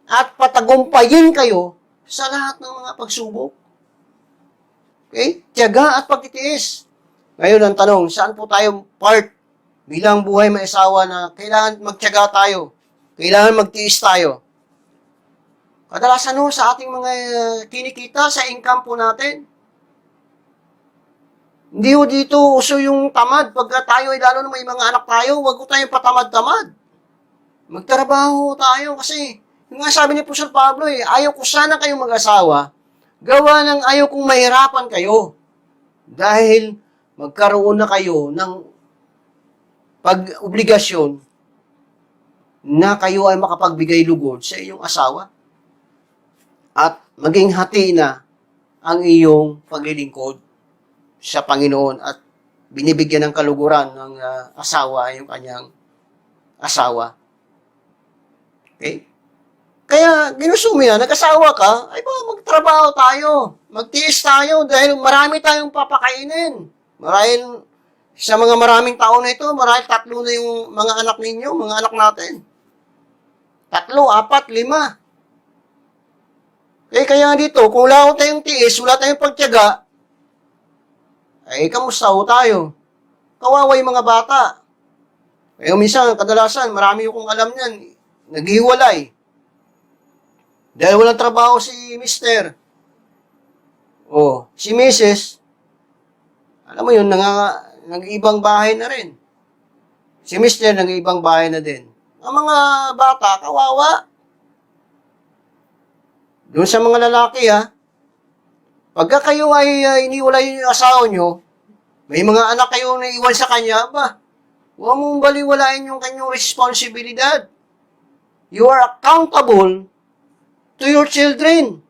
At patagumpayin kayo sa lahat ng mga pagsubok. Okay? Tiyaga at pagtitiis. Ngayon ang tanong, saan po tayo part bilang buhay may asawa na kailangan magtiyaga tayo? Kailangan magtiis tayo? Kadalasan sa ating mga kinikita, sa income po natin. Hindi ho dito uso yung tamad. Pagka tayo ay lalo na may mga anak tayo, wag ko tayong patamad-tamad. Magtrabaho tayo kasi, yung nga sabi ni Apostol Pablo ayaw ko sana kayong mag-asawa, gawa ng ayaw kong mahirapan kayo. Dahil magkaroon na kayo ng pag-obligasyon na kayo ay makapagbigay lugod sa iyong asawa. At maging hati na ang iyong paglilingkod sa Panginoon at binibigyan ng kaluguran ng asawa yung kanyang asawa. Okay? Kaya, ginusto mo yan, nag-asawa ka, ay ba, magtrabaho tayo, magtiis tayo, dahil marami tayong papakainin. Marahil, sa mga maraming taon na ito, marahil 3 na yung mga anak ninyo, mga anak natin. 3, 4, 5. Kaya dito, kung wala tayong tiis, wala tayong pagtiyaga, kamusta ho tayo? Kawawa yung mga bata. Minsan, kadalasan, marami yung kung alam niyan, naghiwalay. Dahil walang trabaho si Mister. Si Mrs. Alam mo yun, nag-ibang bahay na rin. Si Mister, nag-ibang bahay na din. Ang mga bata, kawawa. Doon sa mga lalaki, pagka kayo ay iniwalay yung asawa nyo, may mga anak kayo na iwan sa kanya, huwag mong baliwalain yung kanyang responsibilidad. You are accountable to your children.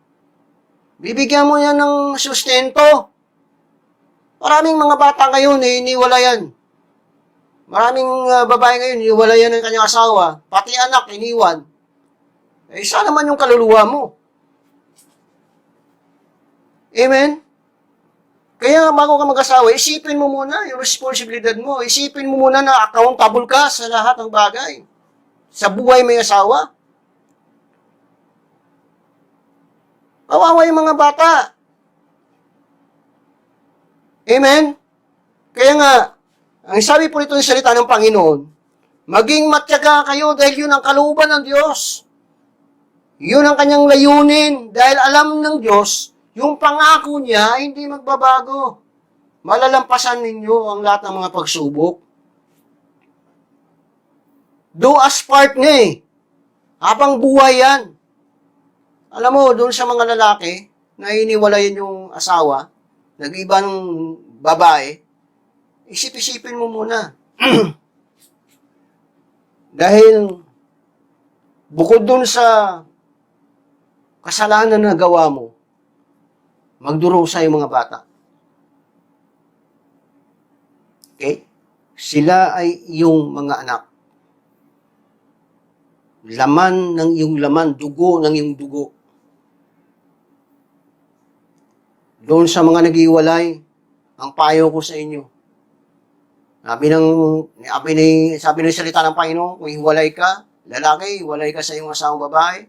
Bibigyan mo yan ng sustento. Maraming mga bata ngayon iniwalayan. Maraming babae ngayon iniwalayan ng kanyang asawa. Pati anak, iniwan. Isa naman yung kaluluwa mo. Amen? Kaya bago ka mag-asawa, isipin mo muna yung responsibilidad mo. Isipin mo muna na accountable ka sa lahat ng bagay. Sa buhay may asawa. Kawawa yung mga bata. Amen? Kaya nga, ang sabi po nito ng salita ng Panginoon, maging matyaga kayo dahil yun ang kalooban ng Diyos. Yun ang kanyang layunin dahil alam ng Diyos, yung pangako niya hindi magbabago. Malalampasan ninyo ang lahat ng mga pagsubok. Do as part niya habang buhay yan. Alam mo, doon sa mga lalaki na iniwalayan yung asawa, nag-iba ng babae, isip-isipin mo muna. Dahil bukod doon sa kasalanan na gawa mo, magdurusa yung mga bata. Okay? Sila ay iyong mga anak. Laman ng iyong laman, dugo ng iyong dugo. Doon sa mga nag-iwalay, ang payo ko sa inyo. Sabi ng salita ng Panginoon, kung hiwalay ka, lalaki, hiwalay ka sa iyong asawang babae.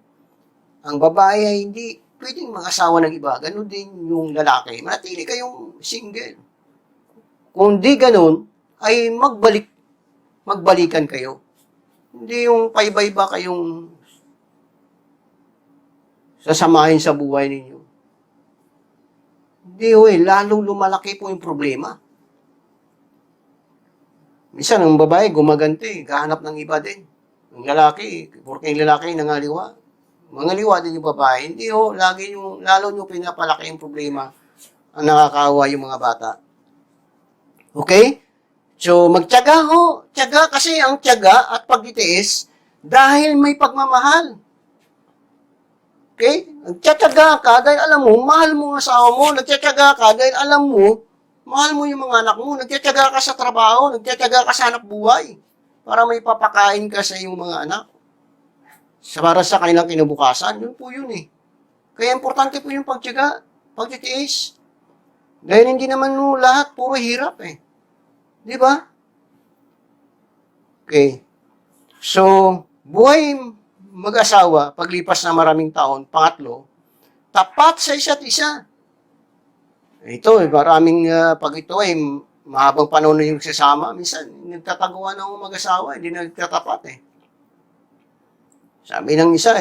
Ang babae ay hindi pwedeng mag-asawa ng iba. Ganon din yung lalaki. Manatili kayong single. Kung di ganon, ay magbalikan kayo. Hindi yung paiba-iba kayong sasamahin sa buhay ninyo. Hindi lalong lumalaki po yung problema. Minsan, ang babae, gumaganti, kahanap ng iba din. Ang lalaki, porque yung lalaki nangaliwa. Mangaliwa din yung babae. Hindi ho, lagi yung, lalo nyo pinapalaki yung problema ang nakakawa yung mga bata. Okay? So, magtiyaga ho. Tiyaga kasi ang tiyaga at pagtitiis dahil may pagmamahal. Okay? Nagtitiyaga ka dahil alam mo, mahal mo ang asawa mo. Nagtitiyaga ka dahil alam mo, mahal mo yung mga anak mo. Nagtitiyaga ka sa trabaho. Nagtitiyaga ka sa hanap buhay para may papakain ka sa iyong mga anak. Para sa kanilang kinabukasan, yun po yun eh. Kaya importante po yung pagtiyaga, pagtitiis. Dahil hindi naman no, lahat puro hirap eh. Di ba? Okay. So, buhay mag-asawa, paglipas na maraming taon, pangatlo, tapat sa isa't isa. Ito, maraming, pag ito ay mahabang panahon na yung sasama, minsan, nagtataguan ng mag-asawa, hindi nagtatapat eh. Sabi ng isa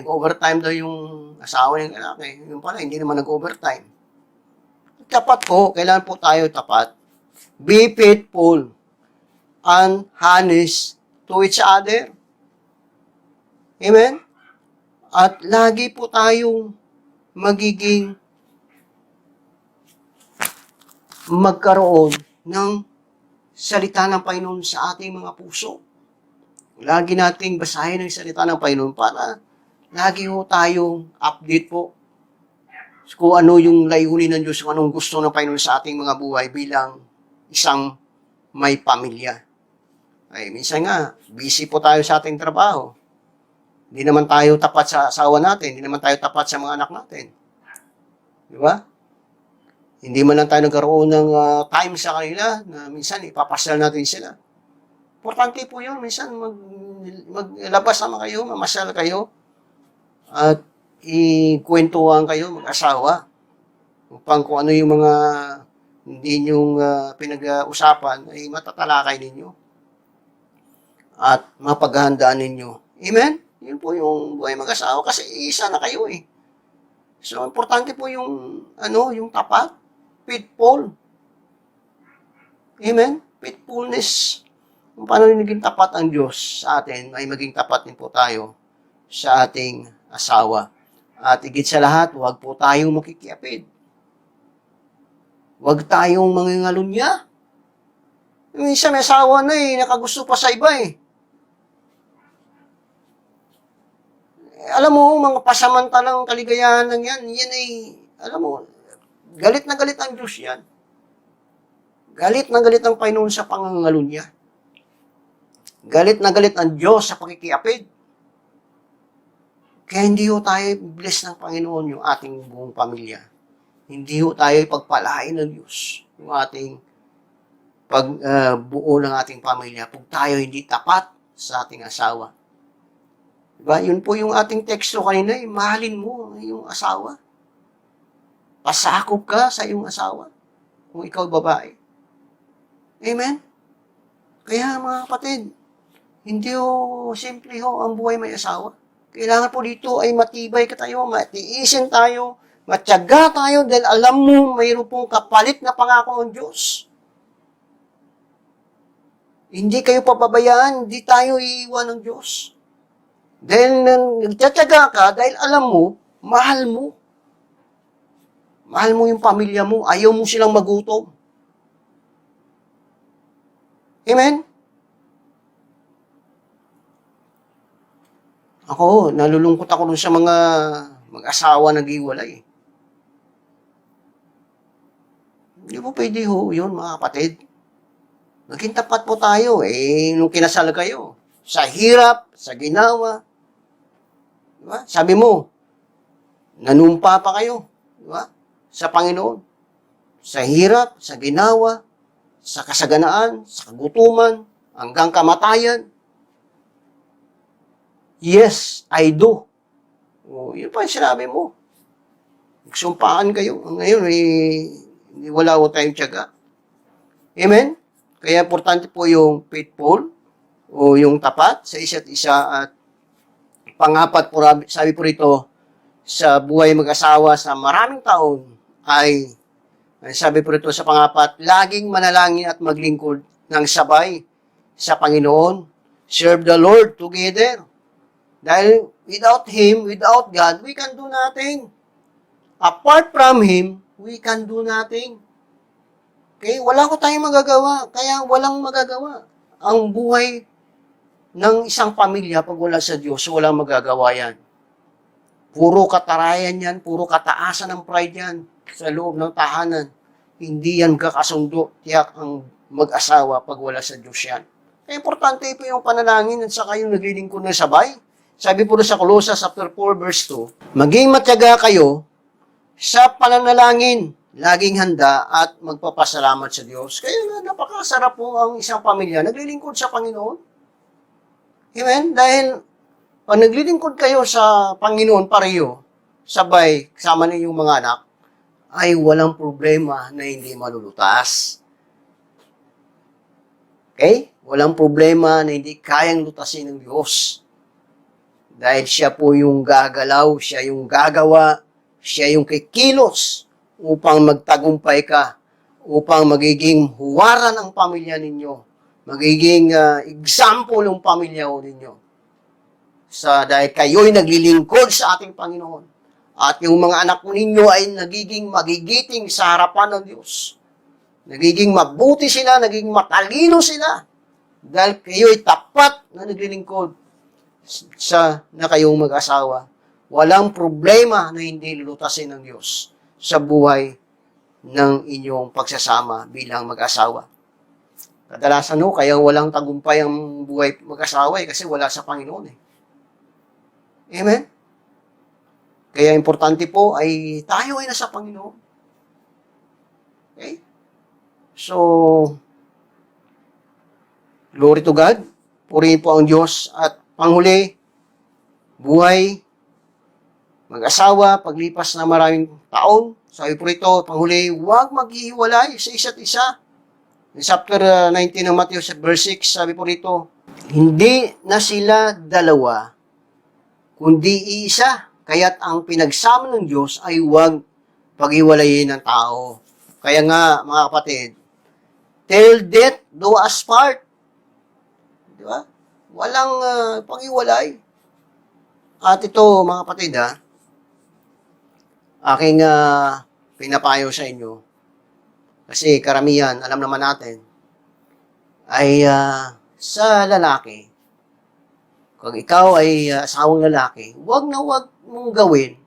overtime daw yung asawa ng lalaki. Yung pala, hindi naman nag-overtime. Tapat po, kailangan po tayo tapat. Be faithful and honest to each other. Amen? At lagi po tayong magiging magkaroon ng salita ng Panginoon sa ating mga puso. Lagi nating basahin ang salita ng Panginoon para lagi ho tayong update po kung ano yung layunin ng Diyos, kung anong gusto ng Panginoon sa ating mga buhay bilang isang may pamilya. Ay, minsan nga, busy po tayo sa ating trabaho. Hindi naman tayo tapat sa asawa natin, hindi naman tayo tapat sa mga anak natin. Di ba? Hindi man lang tayo nagkaroon ng time sa kanila na minsan ipapasyal natin sila. Importante po yun. Minsan maglabas naman kayo, mamasyal kayo, at ikwentuhan kayo, mag-asawa, upang kung ano yung mga hindi nyong pinag-usapan ay matatalakay ninyo at mapaghahandaan ninyo. Amen? Yun po yung buhay mag-asawa kasi isa na kayo eh. So, importante po yung, yung tapat, faithful. Amen? Faithfulness. Kung paano naging tapat ang Diyos sa atin, ay maging tapat din po tayo sa ating asawa. At higit sa lahat, huwag po tayong makikiapid. Huwag tayong mangingalunya. Minsan may asawa na nakagusto pa sa iba eh. Alam mo, mga pasamantalang kaligayahan lang yan ay, alam mo, galit na galit ang Diyos yan. Galit na galit ang Panginoon sa pangangalunya. Galit na galit ang Diyos sa pakikiapid. Kaya hindi ho tayo bless ng Panginoon yung ating buong pamilya. Hindi ho tayo pagpalain ng Diyos yung ating pagbuo ng ating pamilya pag tayo hindi tapat sa ating asawa. Diba? Yun po yung ating teksto kanina, mahalin mo yung asawa. Pasakop ka sa iyong asawa kung ikaw babae. Amen? Kaya mga kapatid, hindi ho, simple ho ang buhay may asawa. Kailangan po dito ay matibay ka tayo, matiisin tayo, matyaga tayo dahil alam mo mayroon pong kapalit na pangako ng Diyos. Hindi kayo pababayaan, hindi tayo iiwan ng Diyos. Dahil nagtsatsaga ka, dahil alam mo, mahal mo. Mahal mo yung pamilya mo, ayaw mo silang magutom. Amen? Ako, nalulungkot ako dun sa mga mag-asawa nag-iwalay. Hindi po pwede ho, yun mga kapatid. Maging tapat po tayo, nung kinasal kayo. Sa hirap, sa ginawa. Diba? Sabi mo, nanumpa pa kayo. Diba? Sa Panginoon. Sa hirap, sa ginawa, sa kasaganaan, sa kagutuman, hanggang kamatayan. Yes, I do. Yun pa yung sinabi mo. Nagsumpaan kayo. Ngayon, wala ko tayong tiyaga. Amen? Kaya importante po yung faithful o yung tapat sa isa't isa. At pangapat po, sabi po rito, sa buhay mag-asawa sa maraming taon ay sabi po rito sa pangapat, laging manalangin at maglingkod ng sabay sa Panginoon. Serve the Lord together. Dahil without Him, without God, we can do nothing. Apart from Him, we can do nothing. Okay? Wala ko tayong magagawa. Kaya walang magagawa. Ang buhay ng isang pamilya, pag wala sa Diyos, walang magagawa yan. Puro katarayan yan, puro kataasan ng pride yan sa loob ng tahanan. Hindi yan kakasundo. Tiyak ang mag-asawa pag wala sa Diyos yan. Kaya importante po yung panalangin at saka yung naglilingkod na sabay. Sabi po sa Colossus chapter 4 verse 2, maging matyaga kayo sa pananalangin, laging handa at magpapasalamat sa Diyos. Kaya nga, napakasarap po ang isang pamilya naglilingkod sa Panginoon. Amen? Dahil pag naglilingkod kayo sa Panginoon pareho, sabay, kasama ninyong mga anak, ay walang problema na hindi malulutas. Okay? Walang problema na hindi kayang lutasin ng Diyos. Dahil siya po yung gagalaw, siya yung gagawa, siya yung kikilos upang magtagumpay ka, upang magiging huwaran ang pamilya ninyo, magiging example ng pamilya ninyo. Dahil kayo'y naglilingkod sa ating Panginoon. At yung mga anak ninyo ay nagiging magigiting sa harapan ng Diyos. Nagiging mabuti sila, nagiging matalino sila. Dahil kayo'y tapat na naglilingkod na kayong mag-asawa. Walang problema na hindi lulutasin ng Diyos sa buhay ng inyong pagsasama bilang mag-asawa. Kadalasan kaya walang tagumpay ang buhay mag-asawa kasi wala sa Panginoon Amen? Kaya importante po ay tayo ay nasa Panginoon. Okay? So, glory to God. Purihin po ang Diyos. At panghuli, buhay, mag-asawa, paglipas na maraming taon, sabi po rito, panghuli, huwag maghihiwalay sa isa't isa. In chapter 19 ng Matthew, verse 6, sabi po rito, hindi na sila dalawa, kundi isa. Kaya't ang pinagsama ng Diyos ay huwag paghiwalayin ng tao. Kaya nga, mga kapatid, till death do us part. Di ba? Walang paghiwalay. At ito, mga kapatid, aking pinapayo sa inyo, kasi karamihan, alam naman natin, ay sa lalaki, kung ikaw ay asawang lalaki, huwag mong gawin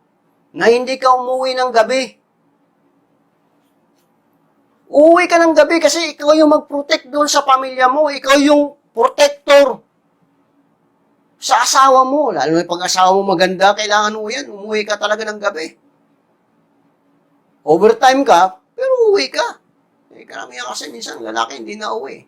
na hindi ka umuwi ng gabi. Uuwi ka ng gabi kasi ikaw yung mag-protect doon sa pamilya mo. Ikaw yung protector sa asawa mo. Lalo na pag asawa mo maganda, kailangan mo yan. Umuwi ka talaga ng gabi. Overtime ka, pero uuwi ka. Karamihan kasi minsan lalaki hindi na uwi.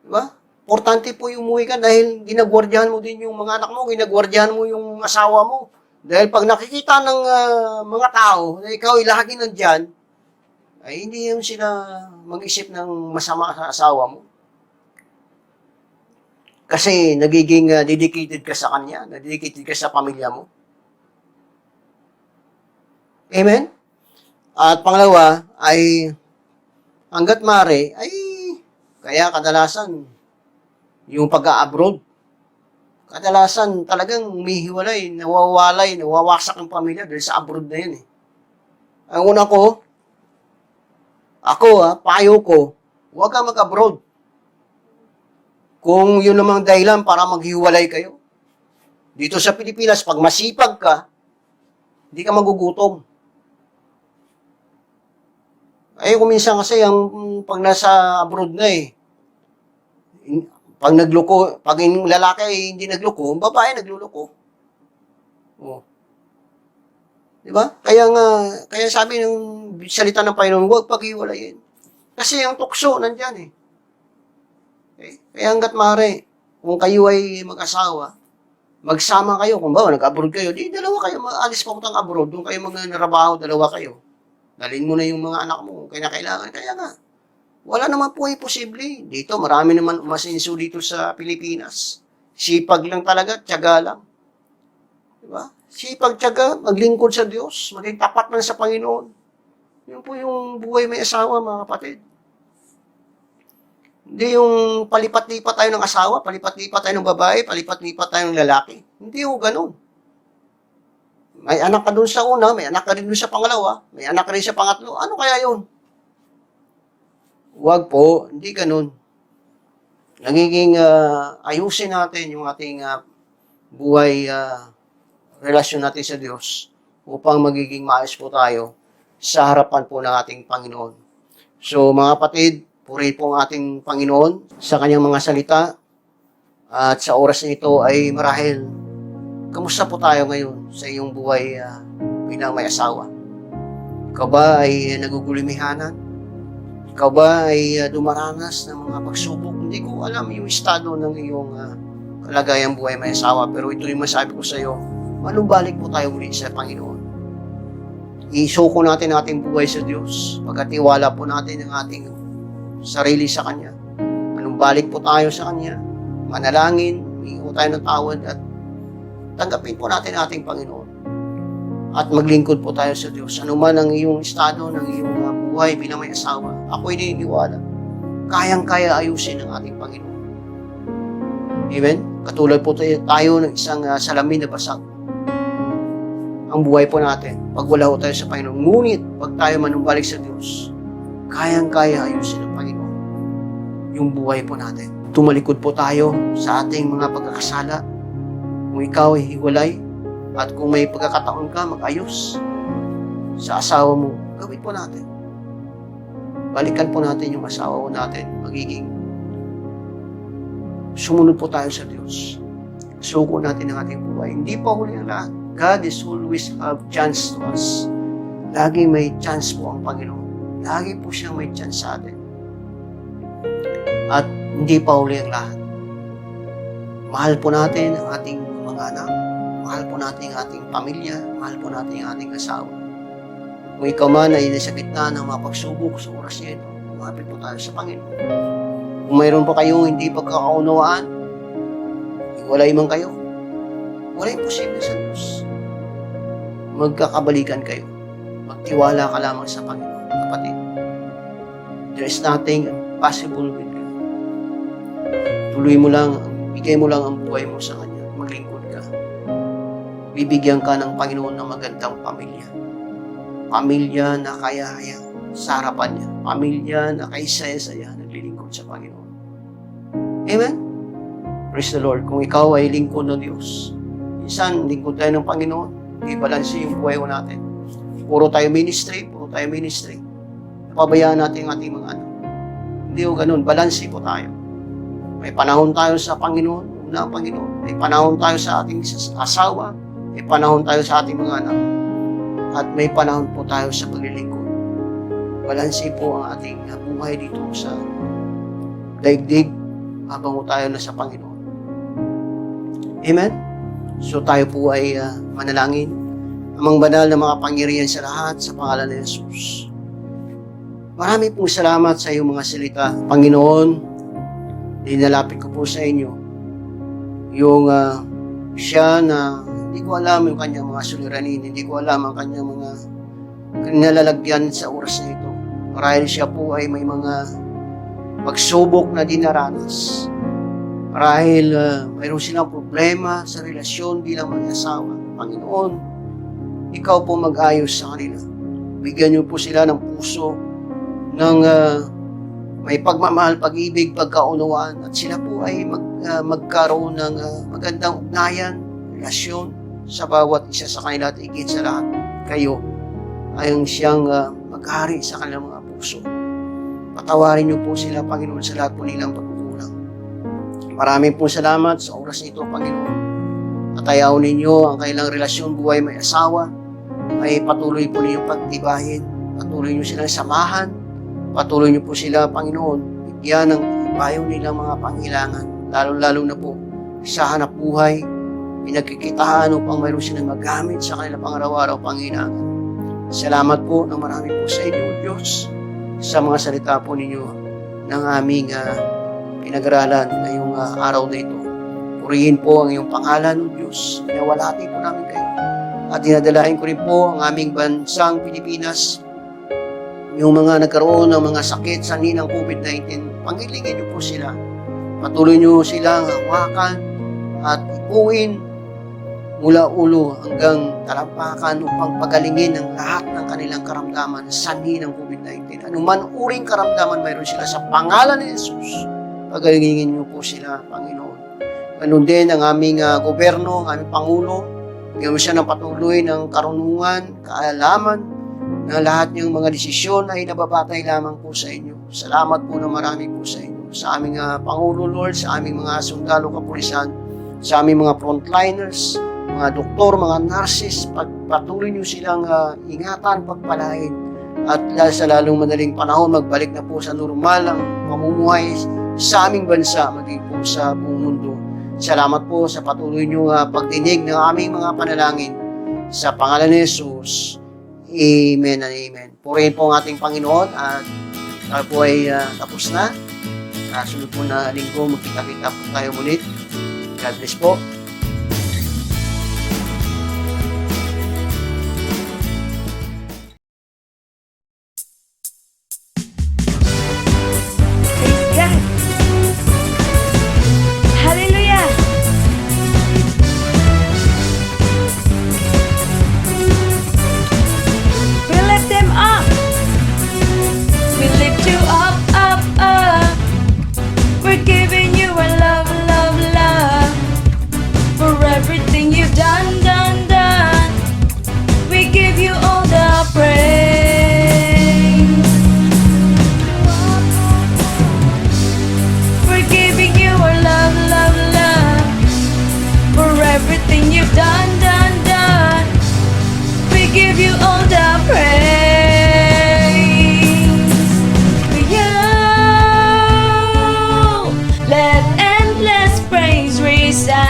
Diba? Importante po yung umuwi ka dahil ginagwardyahan mo din yung mga anak mo, ginagwardyahan mo yung asawa mo. Dahil pag nakikita ng mga tao na ikaw ay lagi nandyan, ay hindi yung sila mag-isip ng masama sa asawa mo. Kasi nagiging dedicated ka sa kanya, dedicated ka sa pamilya mo. Amen? At pangalawa ay hanggat maaari ay kaya kadalasan yung pag-a-abroad. Kadalasan talagang umihiwalay, nawawalay, nawawasak ang pamilya dahil sa abroad na yan Ang una ko, payo ko, huwag kang mag-abroad. Kung yun namang dahilan para maghiwalay kayo. Dito sa Pilipinas, pag masipag ka, hindi ka magugutom. Ay, kuminsan kasi pag nasa abroad na pag nagloko, pag yung lalaki ay hindi nagloko, ang babae nagluloko. Oh. Di ba? Kaya sabi ng salita ng Panginoon, huwag paghiwalayin. Kasi ang tukso nandyan Okay? Kaya hanggat maaari, kung kayo ay mag-asawa, magsama kayo. Kung ba, nag-abroad kayo, di dalawa kayo, maalis pa putang abroad, doon kayo magnarabaho, dalawa kayo. Dalhin mo na yung mga anak mo, kaya kailangan. Kaya nga, wala naman po imposible. Dito, marami naman umasinso dito sa Pilipinas. Sipag lang talaga, tiyaga lang. Diba? Sipag, tiyaga, maglingkod sa Diyos, maging tapat man sa Panginoon. Yun po yung buhay may asawa, mga kapatid. Hindi yung palipat-lipat tayo ng asawa, palipat-lipat tayo ng babae, palipat-lipat tayo ng lalaki. Hindi ho ganun. May anak ka dun sa una, may anak ka rin dun sa pangalawa, may anak ka rin sa pangatlo. Ano kaya yun? Huwag po, hindi ganun. Nagiging ayusin natin yung ating buhay, relasyon natin sa Diyos upang magiging maayos po tayo sa harapan po ng ating Panginoon. So mga kapatid, puri po ang ating Panginoon sa kanyang mga salita at sa oras na ito ay marahil kamusta po tayo ngayon sa iyong buhay bilang may asawa? Ikaw ba ay nagugulimihanan? Ikaw ba ay dumaranas ng mga pagsubok? Hindi ko alam yung estado ng iyong kalagayang buhay may asawa, pero ito yung masabi ko sa iyo, manumbalik po tayo muli sa Panginoon. Isuko natin ang ating buhay sa Diyos, pagkatiwala po natin ang ating sarili sa Kanya. Manumbalik po tayo sa Kanya, manalangin, humingi tayo ng tawad at tanggapin po natin ang ating Panginoon. At maglingkod po tayo sa Diyos. Ano man ang iyong estado ng iyong buhay bilang may asawa, ako'y naniniwala. Kayang-kaya ayusin ng ating Panginoon. Amen? Katulad po tayo ng isang salamin na basag. Ang buhay po natin, pag wala po tayo sa Panginoon. Ngunit, pag tayo manumbalik sa Diyos, kayang-kaya ayusin ng Panginoon yung buhay po natin. Tumalikod po tayo sa ating mga pagkakasala. Kung ikaw ay hiwalay, at kung may pagkakataon ka, mag-ayos sa asawa mo, gawin po natin. Balikan po natin yung asawa po natin. Magiging sumunod po tayo sa Diyos. Suko natin ang ating buhay. Hindi pa huli ang lahat. God is always have chance to us. Lagi may chance po ang Panginoon. Lagi po siyang may chance sa atin. At hindi pa huli ang lahat. Mahal po natin ang ating mga anak. Mahal po natin ang ating pamilya. Mahal po natin ang ating asawa. Kung ikaw man ay nasa gitna ng mga pagsubok sa oras niya ito, lumapit po tayo sa Panginoon. Kung mayroon pa kayong hindi pagkakaunawaan, hiwalay man kayo, wala imposible sa Diyos. Magkakabalikan kayo. Magtiwala ka lamang sa Panginoon, kapatid. There is nothing impossible with God. Tuloy mo lang, bigay mo lang ang buhay mo sa Kanya. Maglingkod ka. Bibigyan ka ng Panginoon ng magandang pamilya. Pamilya na kaya-kaya sa harapan niya. Pamilya na kaisaya-saya naglilingkod sa Panginoon. Amen? Praise the Lord. Kung ikaw ay lingkod ng Diyos, minsan lingkod tayo ng Panginoon, i-balanse yung buhay natin. Puro tayo ministry. Pabayaan natin ang ating mga anak. Hindi ko ganun. Balanse po tayo. May panahon tayo sa Panginoon, una ang Panginoon. May panahon tayo sa ating asawa. May panahon tayo sa ating mga anak. At may panahon po tayo sa paglilingkod. Balanse po ang ating buhay dito sa daigdig habang tayo na sa Panginoon. Amen? So tayo po ay manalangin. Amang banal na mga pangyarihan sa lahat sa pangalan ni Jesus. Marami pong salamat sa iyong mga salita. Panginoon, dinalapit ko po sa inyo yung siya na hindi ko alam yung kanyang mga suliranin, hindi ko alam ang kanyang mga nalalagyan sa oras na ito. Marahil siya po ay may mga pagsubok na dinaranas. Marahil mayroon silang problema sa relasyon bilang mga asawa. Panginoon, ikaw po mag-ayos sa kanila. Bigyan niyo po sila ng puso ng may pagmamahal, pag-ibig, pagkaunawaan at sila po ay magkaroon ng magandang ugnayan, relasyon sa bawat isa sa kanila at higit sa lahat. Kayo ay ang siyang maghari sa kanilang mga puso. Patawarin niyo po sila, Panginoon, sa lahat po nilang pagkukulang. Maraming po salamat sa oras nito, Panginoon. At ayaw ninyo ang kailang relasyon buhay may asawa ay patuloy po ninyong pagtibahin. Patuloy niyo silang samahan. Patuloy niyo po sila, Panginoon, bigyan ng bayo nilang mga pangailangan, lalo-lalo na po sa hanap buhay, pinagkikitaan upang mayroon silang magamit sa kanilang pang-araw-araw pangailangan. Salamat po ng marami po sa inyo, Diyos, sa mga salita po ninyo ng aming pinag-aralan ngayong araw na ito. Purihin po ang iyong pangalan, O Diyos. Pinawalhati po namin kayo. At dinadalain ko rin po ang aming bansang Pilipinas, yung mga nagkaroon ng mga sakit sa ninang COVID-19, pangilingin niyo po sila. Patuloy niyo silang hawakan at ipuin mula ulo hanggang talampakan upang pagalingin ang lahat ng kanilang karamdaman, sanhi ng COVID-19. Anuman uring karamdaman mayroon sila, sa pangalan ni Jesus, pagalingin niyo po sila, Panginoon. Ganun din ang aming gobyerno, ang aming Pangulo, gawin siya ng patuloy ng karunungan, kaalaman, na lahat ng mga desisyon ay nababatay lamang po sa inyo. Salamat po na marami po sa inyo. Sa aming Pangulo, Lord, sa aming mga sundalo kapulisan, sa aming mga frontliners, mga doktor, mga nurses, patuloy niyo silang ingatan, pagpalain, at sa lalong madaling panahon, magbalik na po sa normal ang pamumuhay sa aming bansa, maging po sa buong mundo. Salamat po sa patuloy niyo pagdinig ng aming mga panalangin. Sa pangalan ni Jesus, Amen and Amen. Purihin po ang ating Panginoon at tayo po ay tapos na. Sunod po na linggo, magkita-kita po tayo ulit. God bless po. Praise God. Hallelujah. We lift them up. We lift you up, up, up. We're giving you our love, love, love. For everything you've done, done, done. We give you all the praise. We're giving you our love, love, love. For everything you've done, done, done. We give you all the praise. For you, let endless praise resound.